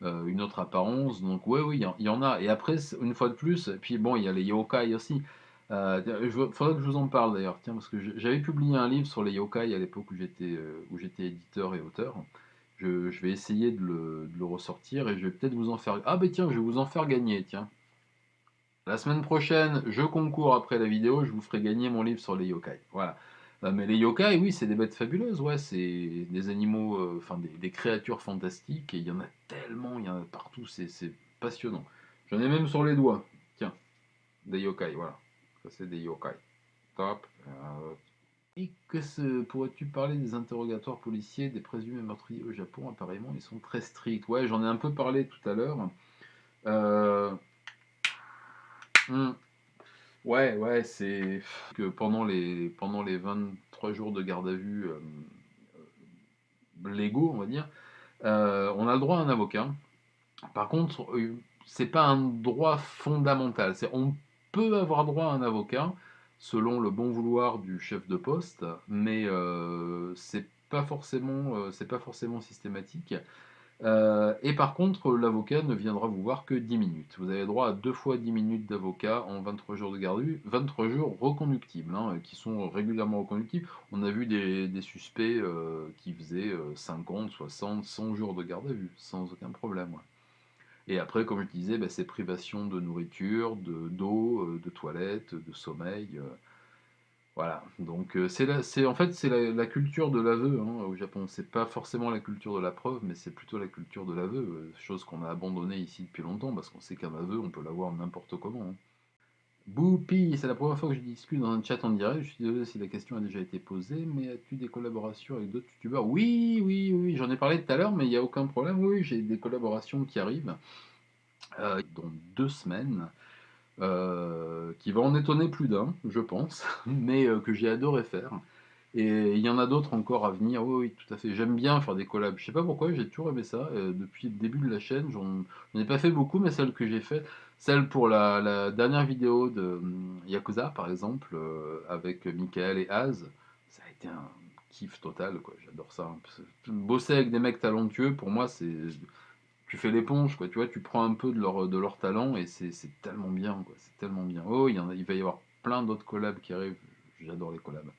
une autre apparence. Donc ouais, oui, il y en a. Et après, une fois de plus, et puis bon, il y a les yokai aussi. Faudrait que je vous en parle d'ailleurs, tiens, parce que j'avais publié un livre sur les yokai à l'époque où j'étais éditeur et auteur. Je vais essayer de le ressortir et je vais peut-être vous en faire. Ah ben tiens, je vais vous en faire gagner, tiens. La semaine prochaine, je concours après la vidéo, je vous ferai gagner mon livre sur les yokai. Voilà. Mais les yokai, oui, c'est des bêtes fabuleuses, ouais, c'est des animaux, enfin des créatures fantastiques, et il y en a tellement, il y en a partout, c'est passionnant. J'en ai même sur les doigts. Tiens, des yokai, voilà. Ça, c'est des yokai. Top. Et pourrais-tu parler des interrogatoires policiers des présumés meurtriers au Japon? Apparemment, ils sont très stricts. Ouais, j'en ai un peu parlé tout à l'heure. Euh, hmm, Ouais, ouais, c'est que pendant les 23 jours de garde à vue légaux, on va dire, on a le droit à un avocat. Par contre, c'est pas un droit fondamental. On peut avoir droit à un avocat selon le bon vouloir du chef de poste, mais c'est pas forcément systématique. Et par contre, l'avocat ne viendra vous voir que 10 minutes. Vous avez droit à 2 fois 10 minutes d'avocat en 23 jours de garde à vue, 23 jours reconductibles, hein, qui sont régulièrement reconductibles. On a vu des suspects qui faisaient 50, 60, 100 jours de garde à vue, sans aucun problème. Ouais. Et après, comme je disais, bah, c'est privation de nourriture, d'eau, de toilette, de sommeil. Voilà, donc en fait c'est la culture de l'aveu, hein, au Japon. C'est pas forcément la culture de la preuve, mais c'est plutôt la culture de l'aveu, chose qu'on a abandonnée ici depuis longtemps, parce qu'on sait qu'un aveu, on peut l'avoir n'importe comment, hein. Boupi, c'est la première fois que je discute dans un chat en direct. Je suis désolé si la question a déjà été posée, mais as-tu des collaborations avec d'autres youtubeurs? Oui, oui, oui, j'en ai parlé tout à l'heure, mais il n'y a aucun problème. Oui, j'ai des collaborations qui arrivent, dans 2 semaines, qui vont en étonner plus d'un, je pense, mais que j'ai adoré faire. Et il y en a d'autres encore à venir. Oui, oui, tout à fait. J'aime bien faire des collabs. Je sais pas pourquoi, j'ai toujours aimé ça. Depuis le début de la chaîne, j'en ai pas fait beaucoup, mais celles que j'ai fait, celle pour la dernière vidéo de Yakuza, par exemple, avec Michael et Az, ça a été un kiff total, quoi. J'adore ça. Bosser avec des mecs talentueux, pour moi, c'est. Tu fais l'éponge, quoi. Tu vois, tu prends un peu de leur talent et c'est tellement bien, quoi. C'est tellement bien. Oh, il va y avoir plein d'autres collabs qui arrivent. J'adore les collabs.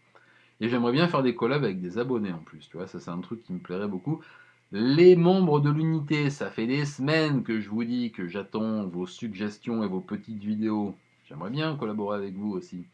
Et j'aimerais bien faire des collabs avec des abonnés en plus, tu vois, ça c'est un truc qui me plairait beaucoup. Les membres de l'unité, ça fait des semaines que je vous dis que j'attends vos suggestions et vos petites vidéos. J'aimerais bien collaborer avec vous aussi.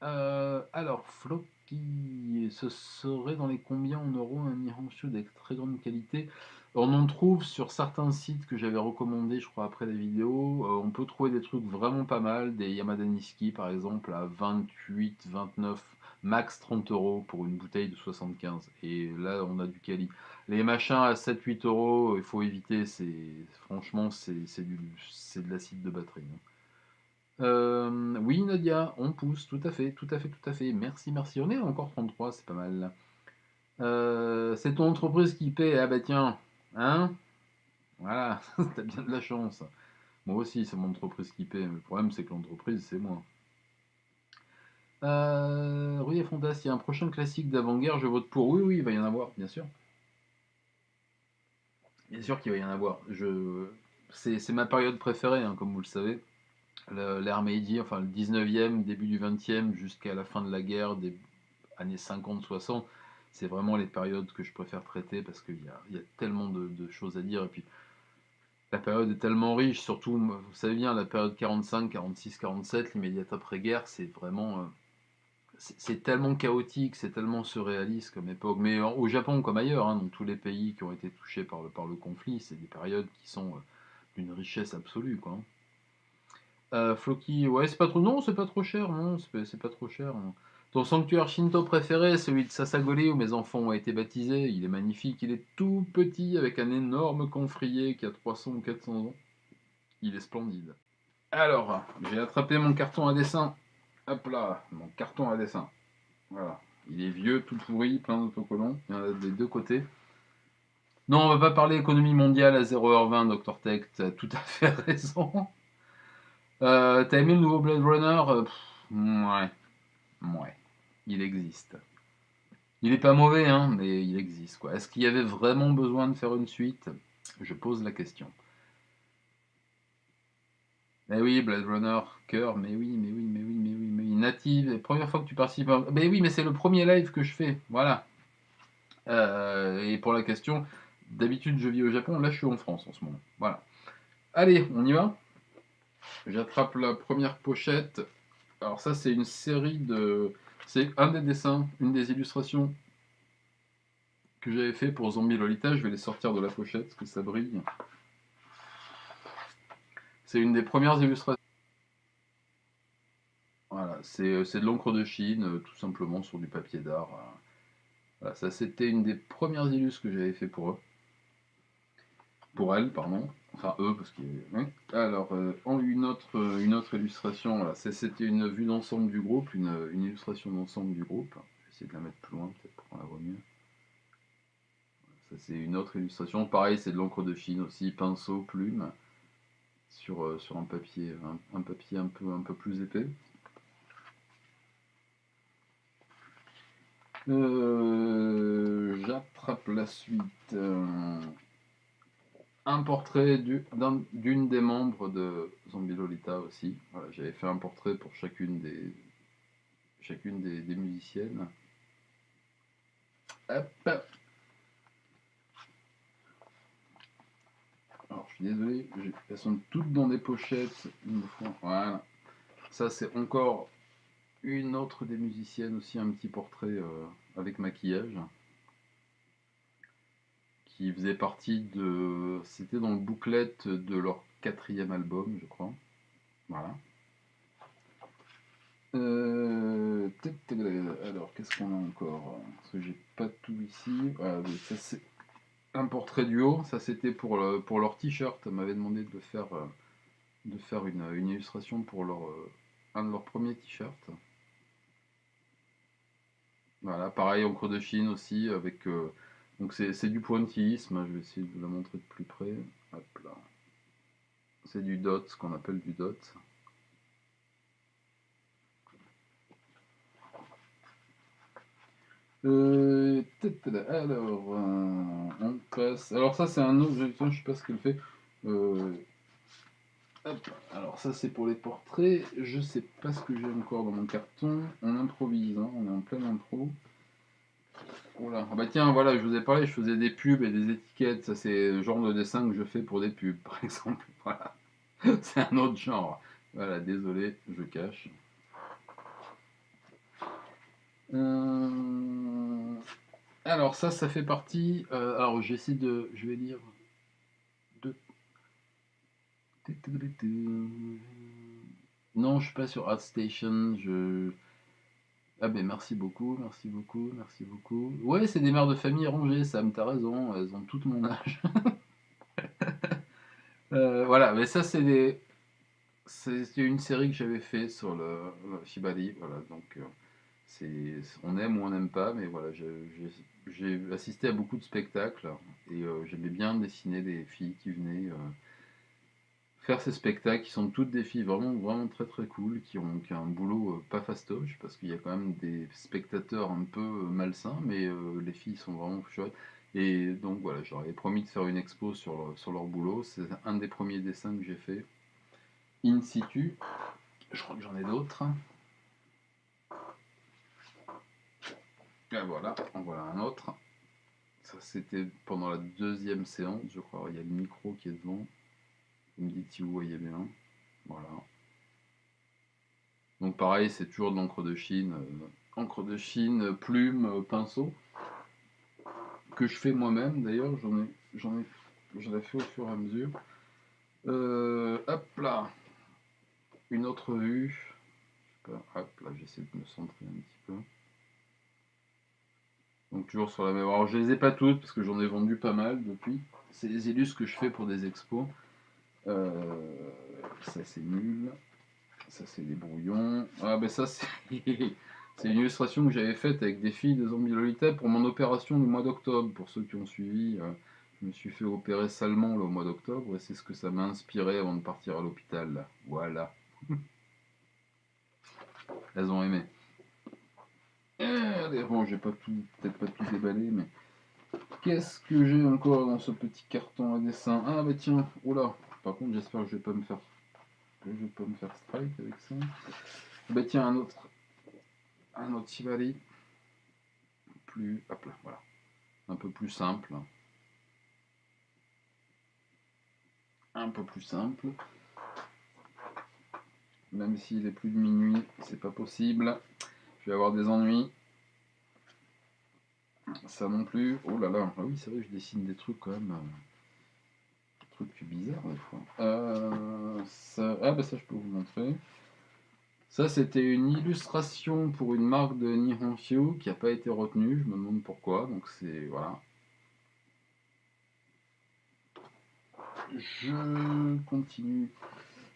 Alors, Floki, ce serait dans les combien en euros un Nihonshu avec très grande qualité? On en trouve sur certains sites que j'avais recommandés, je crois, après la vidéo. On peut trouver des trucs vraiment pas mal, des Yamada Nishi par exemple, à 28, 29, max 30 euros pour une bouteille de 75. Et là, on a du quali. Les machins à 7-8 euros, il faut éviter, franchement, c'est de l'acide de batterie, hein. Oui, Nadia, on pousse, tout à fait, tout à fait, tout à fait. Merci, merci. On est encore 33, c'est pas mal. C'est ton entreprise qui paie. Ah bah tiens, hein? Voilà, t'as bien de la chance. Moi aussi, c'est mon entreprise qui paie. Mais le problème, c'est que l'entreprise, c'est moi. Rue des Fontas, il y a un prochain classique d'avant-guerre, je vote pour. Oui, oui, il va y en avoir, bien sûr. Bien sûr qu'il va y en avoir. C'est ma période préférée, hein, comme vous le savez. L'ère Meiji, enfin le 19e, début du 20e, jusqu'à la fin de la guerre, des années 50-60, c'est vraiment les périodes que je préfère traiter parce qu'il y a tellement de choses à dire. Et puis la période est tellement riche, surtout, vous savez bien, la période 45, 46, 47, l'immédiate après-guerre, c'est vraiment. C'est tellement chaotique, c'est tellement surréaliste comme époque. Mais au Japon comme ailleurs, hein, dans tous les pays qui ont été touchés par le conflit, c'est des périodes qui sont d'une richesse absolue, quoi. Floki, ouais, c'est pas trop. Non, c'est pas trop cher, non, c'est pas trop cher, non. Ton sanctuaire Shinto préféré, celui de Sasagori où mes enfants ont été baptisés, il est magnifique, il est tout petit avec un énorme confrier qui a 300 ou 400 ans. Il est splendide. Alors, j'ai attrapé mon carton à dessin. Hop là, mon carton à dessin. Voilà. Il est vieux, tout pourri, plein d'autocollants. Il y en a des deux côtés. Non, on va pas parler économie mondiale à 0h20, Dr Tech, t'as tout à fait raison. T'as aimé le nouveau Blade Runner? Ouais, ouais, il existe. Il est pas mauvais, hein, mais il existe, quoi. Est-ce qu'il y avait vraiment besoin de faire une suite? Je pose la question. Mais oui, Blade Runner, cœur, mais oui, mais oui, mais oui, mais oui, mais oui. Native, première fois que tu participes Mais oui, mais c'est le premier live que je fais, voilà. Et pour la question, d'habitude je vis au Japon, là je suis en France en ce moment. Voilà. Allez, on y va? J'attrape la première pochette. Alors ça, c'est une série de... C'est un des dessins, une des illustrations que j'avais fait pour Zombie Lolita. Je vais les sortir de la pochette parce que ça brille. C'est une des premières illustrations. Voilà, c'est de l'encre de Chine, tout simplement sur du papier d'art. Voilà, ça c'était une des premières illus que j'avais fait pour eux. Pour elle, pardon. Enfin eux, parce que... Oui. Alors, une autre illustration, voilà. C'était une vue d'ensemble du groupe, une illustration d'ensemble du groupe. Je vais essayer de la mettre plus loin, peut-être pour qu'on la voit mieux. Ça c'est une autre illustration. Pareil, c'est de l'encre de Chine aussi, pinceau, plume, sur un papier un peu plus épais. J'attrape la suite. Un portrait d'une des membres de Zombie Lolita aussi. Voilà, j'avais fait un portrait pour chacune des musiciennes. Hop. Alors, je suis désolé, elles sont toutes dans des pochettes. Voilà. Ça, c'est encore une autre des musiciennes aussi, un petit portrait avec maquillage. Qui faisait partie de... C'était dans le booklet de leur 4e album, je crois. Voilà. Alors, qu'est-ce qu'on a encore? Parce que j'ai pas tout ici. Voilà, oui, ça c'est un portrait du haut. Ça c'était pour leur t-shirt. On m'avait demandé de faire une illustration pour un de leurs premiers t-shirts. Voilà, pareil, encre de Chine aussi, avec. Donc c'est du pointillisme. Je vais essayer de vous la montrer de plus près. Hop là. C'est du dot, ce qu'on appelle du dot. Alors, on passe. Alors ça c'est un autre. Je sais pas ce qu'elle fait. Euh, Hop. Alors ça c'est pour les portraits. Je sais pas ce que j'ai encore dans mon carton. On improvise, hein, on est en plein impro. Voilà. Ah bah tiens, voilà, je vous ai parlé, je faisais des pubs et des étiquettes. Ça c'est le genre de dessin que je fais pour des pubs, par exemple. Voilà. C'est un autre genre. Voilà, désolé, je cache. Euh, Alors ça fait partie. Alors j'essaie de, je vais lire. De... Non, je suis pas sur ArtStation. Ah ben merci beaucoup, merci beaucoup, merci beaucoup. Ouais, c'est des mères de famille rangées, Sam, t'as raison, elles ont toutes mon âge. Voilà, mais ça c'est une série que j'avais fait sur le Shibari, voilà, donc on aime ou on n'aime pas, mais voilà, j'ai assisté à beaucoup de spectacles et j'aimais bien dessiner des filles qui venaient faire ces spectacles, qui sont toutes des filles vraiment, vraiment très très cool, qui ont un boulot pas fastoche, parce qu'il y a quand même des spectateurs un peu malsains, mais les filles sont vraiment chouettes. Et donc voilà, j'aurais promis de faire une expo sur leur boulot. C'est un des premiers dessins que j'ai fait in situ. Je crois que j'en ai d'autres. Et voilà, en voilà un autre. Ça c'était pendant la deuxième séance, je crois. Il y a le micro qui est devant. Vous me dites si vous voyez bien. Voilà. Donc pareil, c'est toujours de l'encre de Chine. Encre de Chine, plume, pinceau. Que je fais moi-même d'ailleurs, j'en ai fait au fur et à mesure. Hop là, une autre vue. Je sais pas, hop là, j'essaie de me centrer un petit peu. Donc toujours sur la même. Alors je les ai pas toutes parce que j'en ai vendu pas mal depuis. C'est des illustres que je fais pour des expos. Ça c'est nul. Ça c'est des brouillons. Ah ben ça c'est c'est une illustration que j'avais faite avec des filles de Zombie Lolita pour mon opération du mois d'octobre. Pour ceux qui ont suivi, je me suis fait opérer salement là, au mois d'octobre et c'est ce que ça m'a inspiré avant de partir à l'hôpital. Voilà. Elles ont aimé. Allez, bon, j'ai pas tout, peut-être pas tout déballé, mais qu'est-ce que j'ai encore dans ce petit carton à dessin? Ah bah tiens, oula. Par contre, j'espère que je vais pas me faire, strike avec ça. Bah tiens, un autre Shibari, plus, hop là, voilà, un peu plus simple, un peu plus simple. Même s'il est plus de minuit, c'est pas possible. Je vais avoir des ennuis. Ça non plus. Oh là là, ah oui, c'est vrai, je dessine des trucs quand même. Des trucs bizarres des fois. Ah bah ça, je peux vous montrer. Ça, c'était une illustration pour une marque de Nihonshu qui n'a pas été retenue. Je me demande pourquoi. Donc c'est voilà. Je continue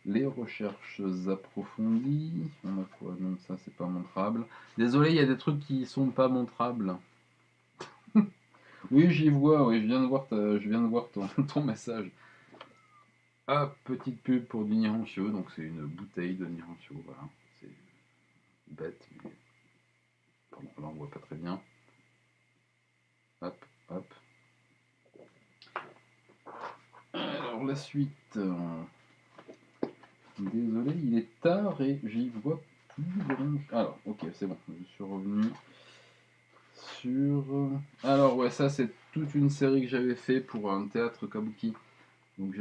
les recherches approfondies. On a quoi? Non, ça c'est pas montrable. Désolé, il y a des trucs qui sont pas montrables. Oui, j'y vois, oui, je viens de voir ton message. Ah, petite pub pour du Nihonshu, donc c'est une bouteille de Nihonshu, voilà. C'est bête, mais pardon, là on voit pas très bien. Hop, hop. Alors la suite. Désolé, il est tard et j'y vois plus grand. Alors, ok, c'est bon, je suis revenu sur. Alors ouais, ça c'est toute une série que j'avais fait pour un théâtre kabuki. Donc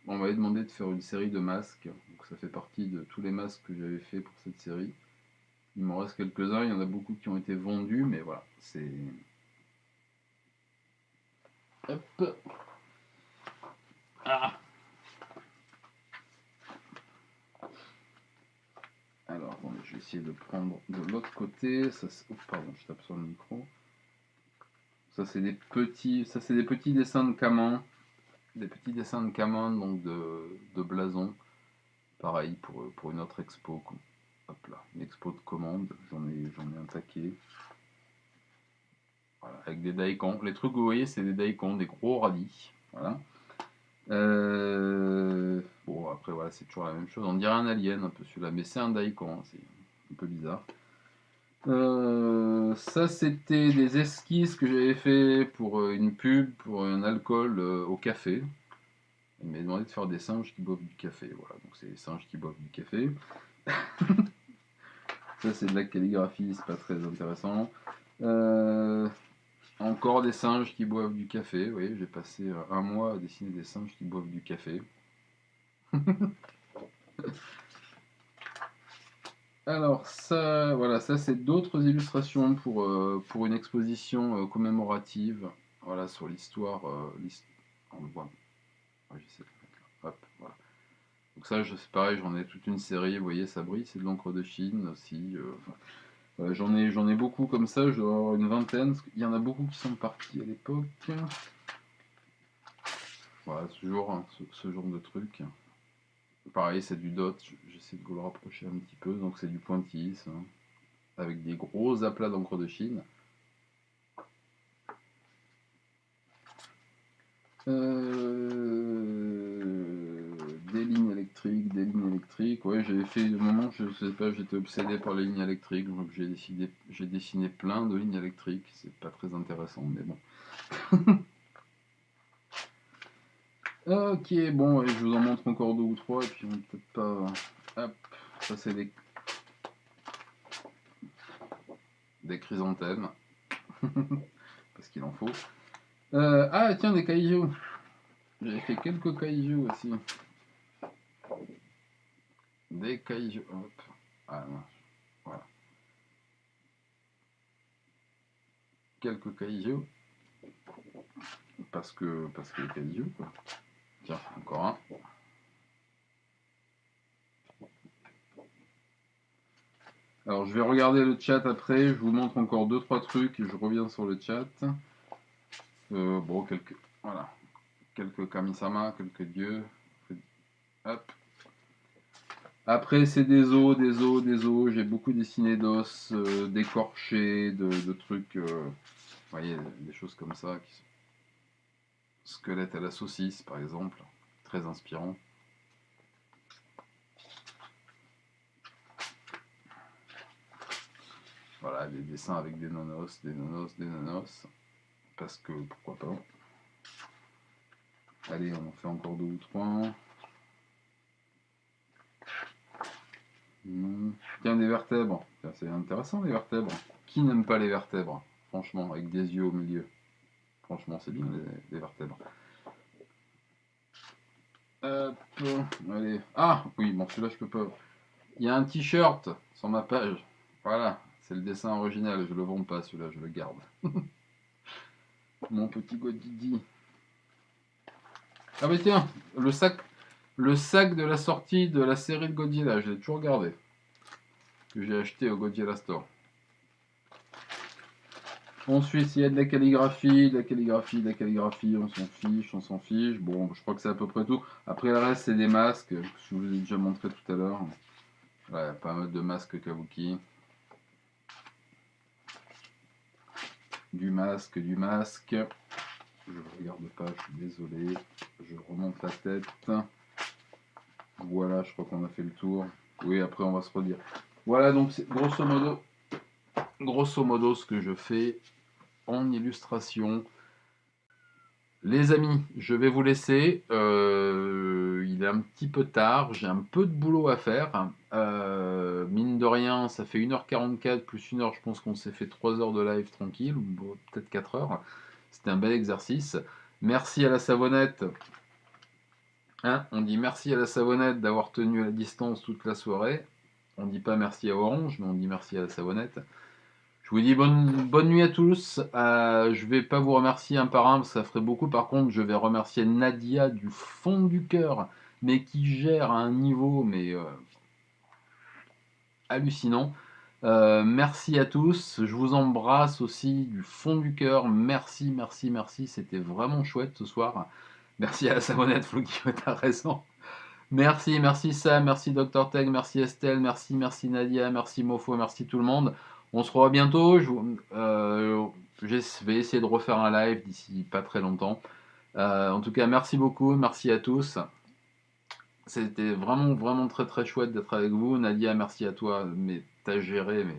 on m'avait demandé de faire une série de masques. Donc ça fait partie de tous les masques que j'avais fait pour cette série. Il m'en reste quelques-uns. Il y en a beaucoup qui ont été vendus, mais voilà, c'est. Hop. Ah. Alors attendez, je vais essayer de prendre de l'autre côté. Ça, oh, pardon, je tape sur le micro. Ça c'est des petits dessins de Caman. Des petits dessins de Caman, donc de blason. Pareil pour une autre expo. Hop là, une expo de commande. J'en ai un taquet. Voilà, avec des daikons. Les trucs que vous voyez, c'est des daikons, des gros radis. Voilà. Bon, après, voilà, c'est toujours la même chose. On dirait un alien un peu celui-là, mais c'est un daikon. Hein, c'est un peu bizarre. Ça, c'était des esquisses que j'avais fait pour une pub, pour un alcool au café. Il m'a demandé de faire des singes qui boivent du café. Voilà, donc c'est des singes qui boivent du café. Ça, c'est de la calligraphie, c'est pas très intéressant. Encore des singes qui boivent du café. Oui, j'ai passé un mois à dessiner des singes qui boivent du café. Alors ça, voilà, ça c'est d'autres illustrations pour une exposition commémorative, voilà, sur l'histoire, on le voit, ouais, j'essaie de le mettre là. Hop, voilà. Donc ça, c'est pareil, j'en ai toute une série, vous voyez, ça brille, c'est de l'encre de Chine aussi. J'en ai beaucoup comme ça, je dois avoir une vingtaine, parce qu'il y en a beaucoup qui sont partis à l'époque. Voilà, ce genre de truc. Pareil, c'est du dot, j'essaie de vous le rapprocher un petit peu, donc c'est du pointilliste, hein, avec des gros aplats d'encre de Chine. Des lignes électriques, ouais, j'avais fait le moment, je sais pas, j'étais obsédé par les lignes électriques, donc j'ai dessiné plein de lignes électriques, c'est pas très intéressant, mais bon. Ok, bon, ouais, je vous en montre encore deux ou trois, et puis on va peut-être pas... Hop, ça c'est des chrysanthèmes, parce qu'il en faut. Ah, tiens, des kaiju. J'avais fait quelques kaiju aussi. Des kaiju, hop. Ah non, voilà. Quelques kaiju. Parce que les kaiju, quoi. Tiens, encore un. Alors, je vais regarder le chat après. Je vous montre encore 2-3 trucs et je reviens sur le chat. Bon, voilà. Quelques kamisama, quelques dieux. Hop. Après, c'est des os, des os, des os. J'ai beaucoup dessiné d'os, d'écorchés, de trucs. Vous voyez, des choses comme ça. Qui sont... Squelette à la saucisse, par exemple. Très inspirant. Voilà, des dessins avec des nonos, des nonos, des nonos. Parce que, pourquoi pas. Allez, on en fait encore deux ou trois. Tiens, des vertèbres. C'est intéressant, les vertèbres. Qui n'aime pas les vertèbres? Franchement, avec des yeux au milieu. Franchement, c'est bien, les vertèbres. Hop, allez. Ah, oui, bon, celui-là, je peux pas... Il y a un t-shirt sur ma page. Voilà, c'est le dessin original. Je le vends pas, celui-là, je le garde. Mon petit Godidi. Ah, mais tiens, le sac de la sortie de la série de Godzilla, je l'ai toujours gardé. Que j'ai acheté au Godzilla Store. Ensuite, il y a de la calligraphie, on s'en fiche. Bon, je crois que c'est à peu près tout. Après, le reste, c'est des masques, que je vous ai déjà montré tout à l'heure. Ouais, pas mal de masques kabuki. Du masque. Je ne regarde pas, je suis désolé. Je remonte la tête. Voilà, je crois qu'on a fait le tour. Oui, après, on va se redire. Voilà, donc c'est grosso modo ce que je fais en illustration. Les amis, je vais vous laisser. Il est un petit peu tard. J'ai un peu de boulot à faire. Mine de rien, ça fait 1h44 plus 1 heure. Je pense qu'on s'est fait 3 heures de live tranquille, ou peut-être 4 heures. C'était un bel exercice. Merci à la savonnette. Hein, on dit merci à la savonnette d'avoir tenu à la distance toute la soirée. On dit pas merci à Orange, mais on dit merci à la savonnette. Je vous dis bonne nuit à tous. Je vais pas vous remercier un par un, parce que ça ferait beaucoup. Par contre, je vais remercier Nadia du fond du cœur, mais qui gère à un niveau, mais hallucinant. Merci à tous, je vous embrasse aussi du fond du cœur. Merci, merci, merci, c'était vraiment chouette ce soir. Merci à la savonnette Flo qui t'as raison. Merci, merci Sam, merci Dr Teg, merci Estelle, merci Nadia, merci Mofo, merci tout le monde. On se revoit bientôt. Je vais essayer de refaire un live d'ici pas très longtemps. En tout cas, merci beaucoup, merci à tous. C'était vraiment, vraiment très très chouette d'être avec vous. Nadia, merci à toi, mais t'as géré, mais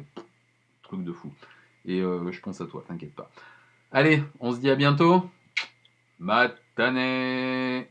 truc de fou. Et je pense à toi, t'inquiète pas. Allez, on se dit à bientôt. Matane.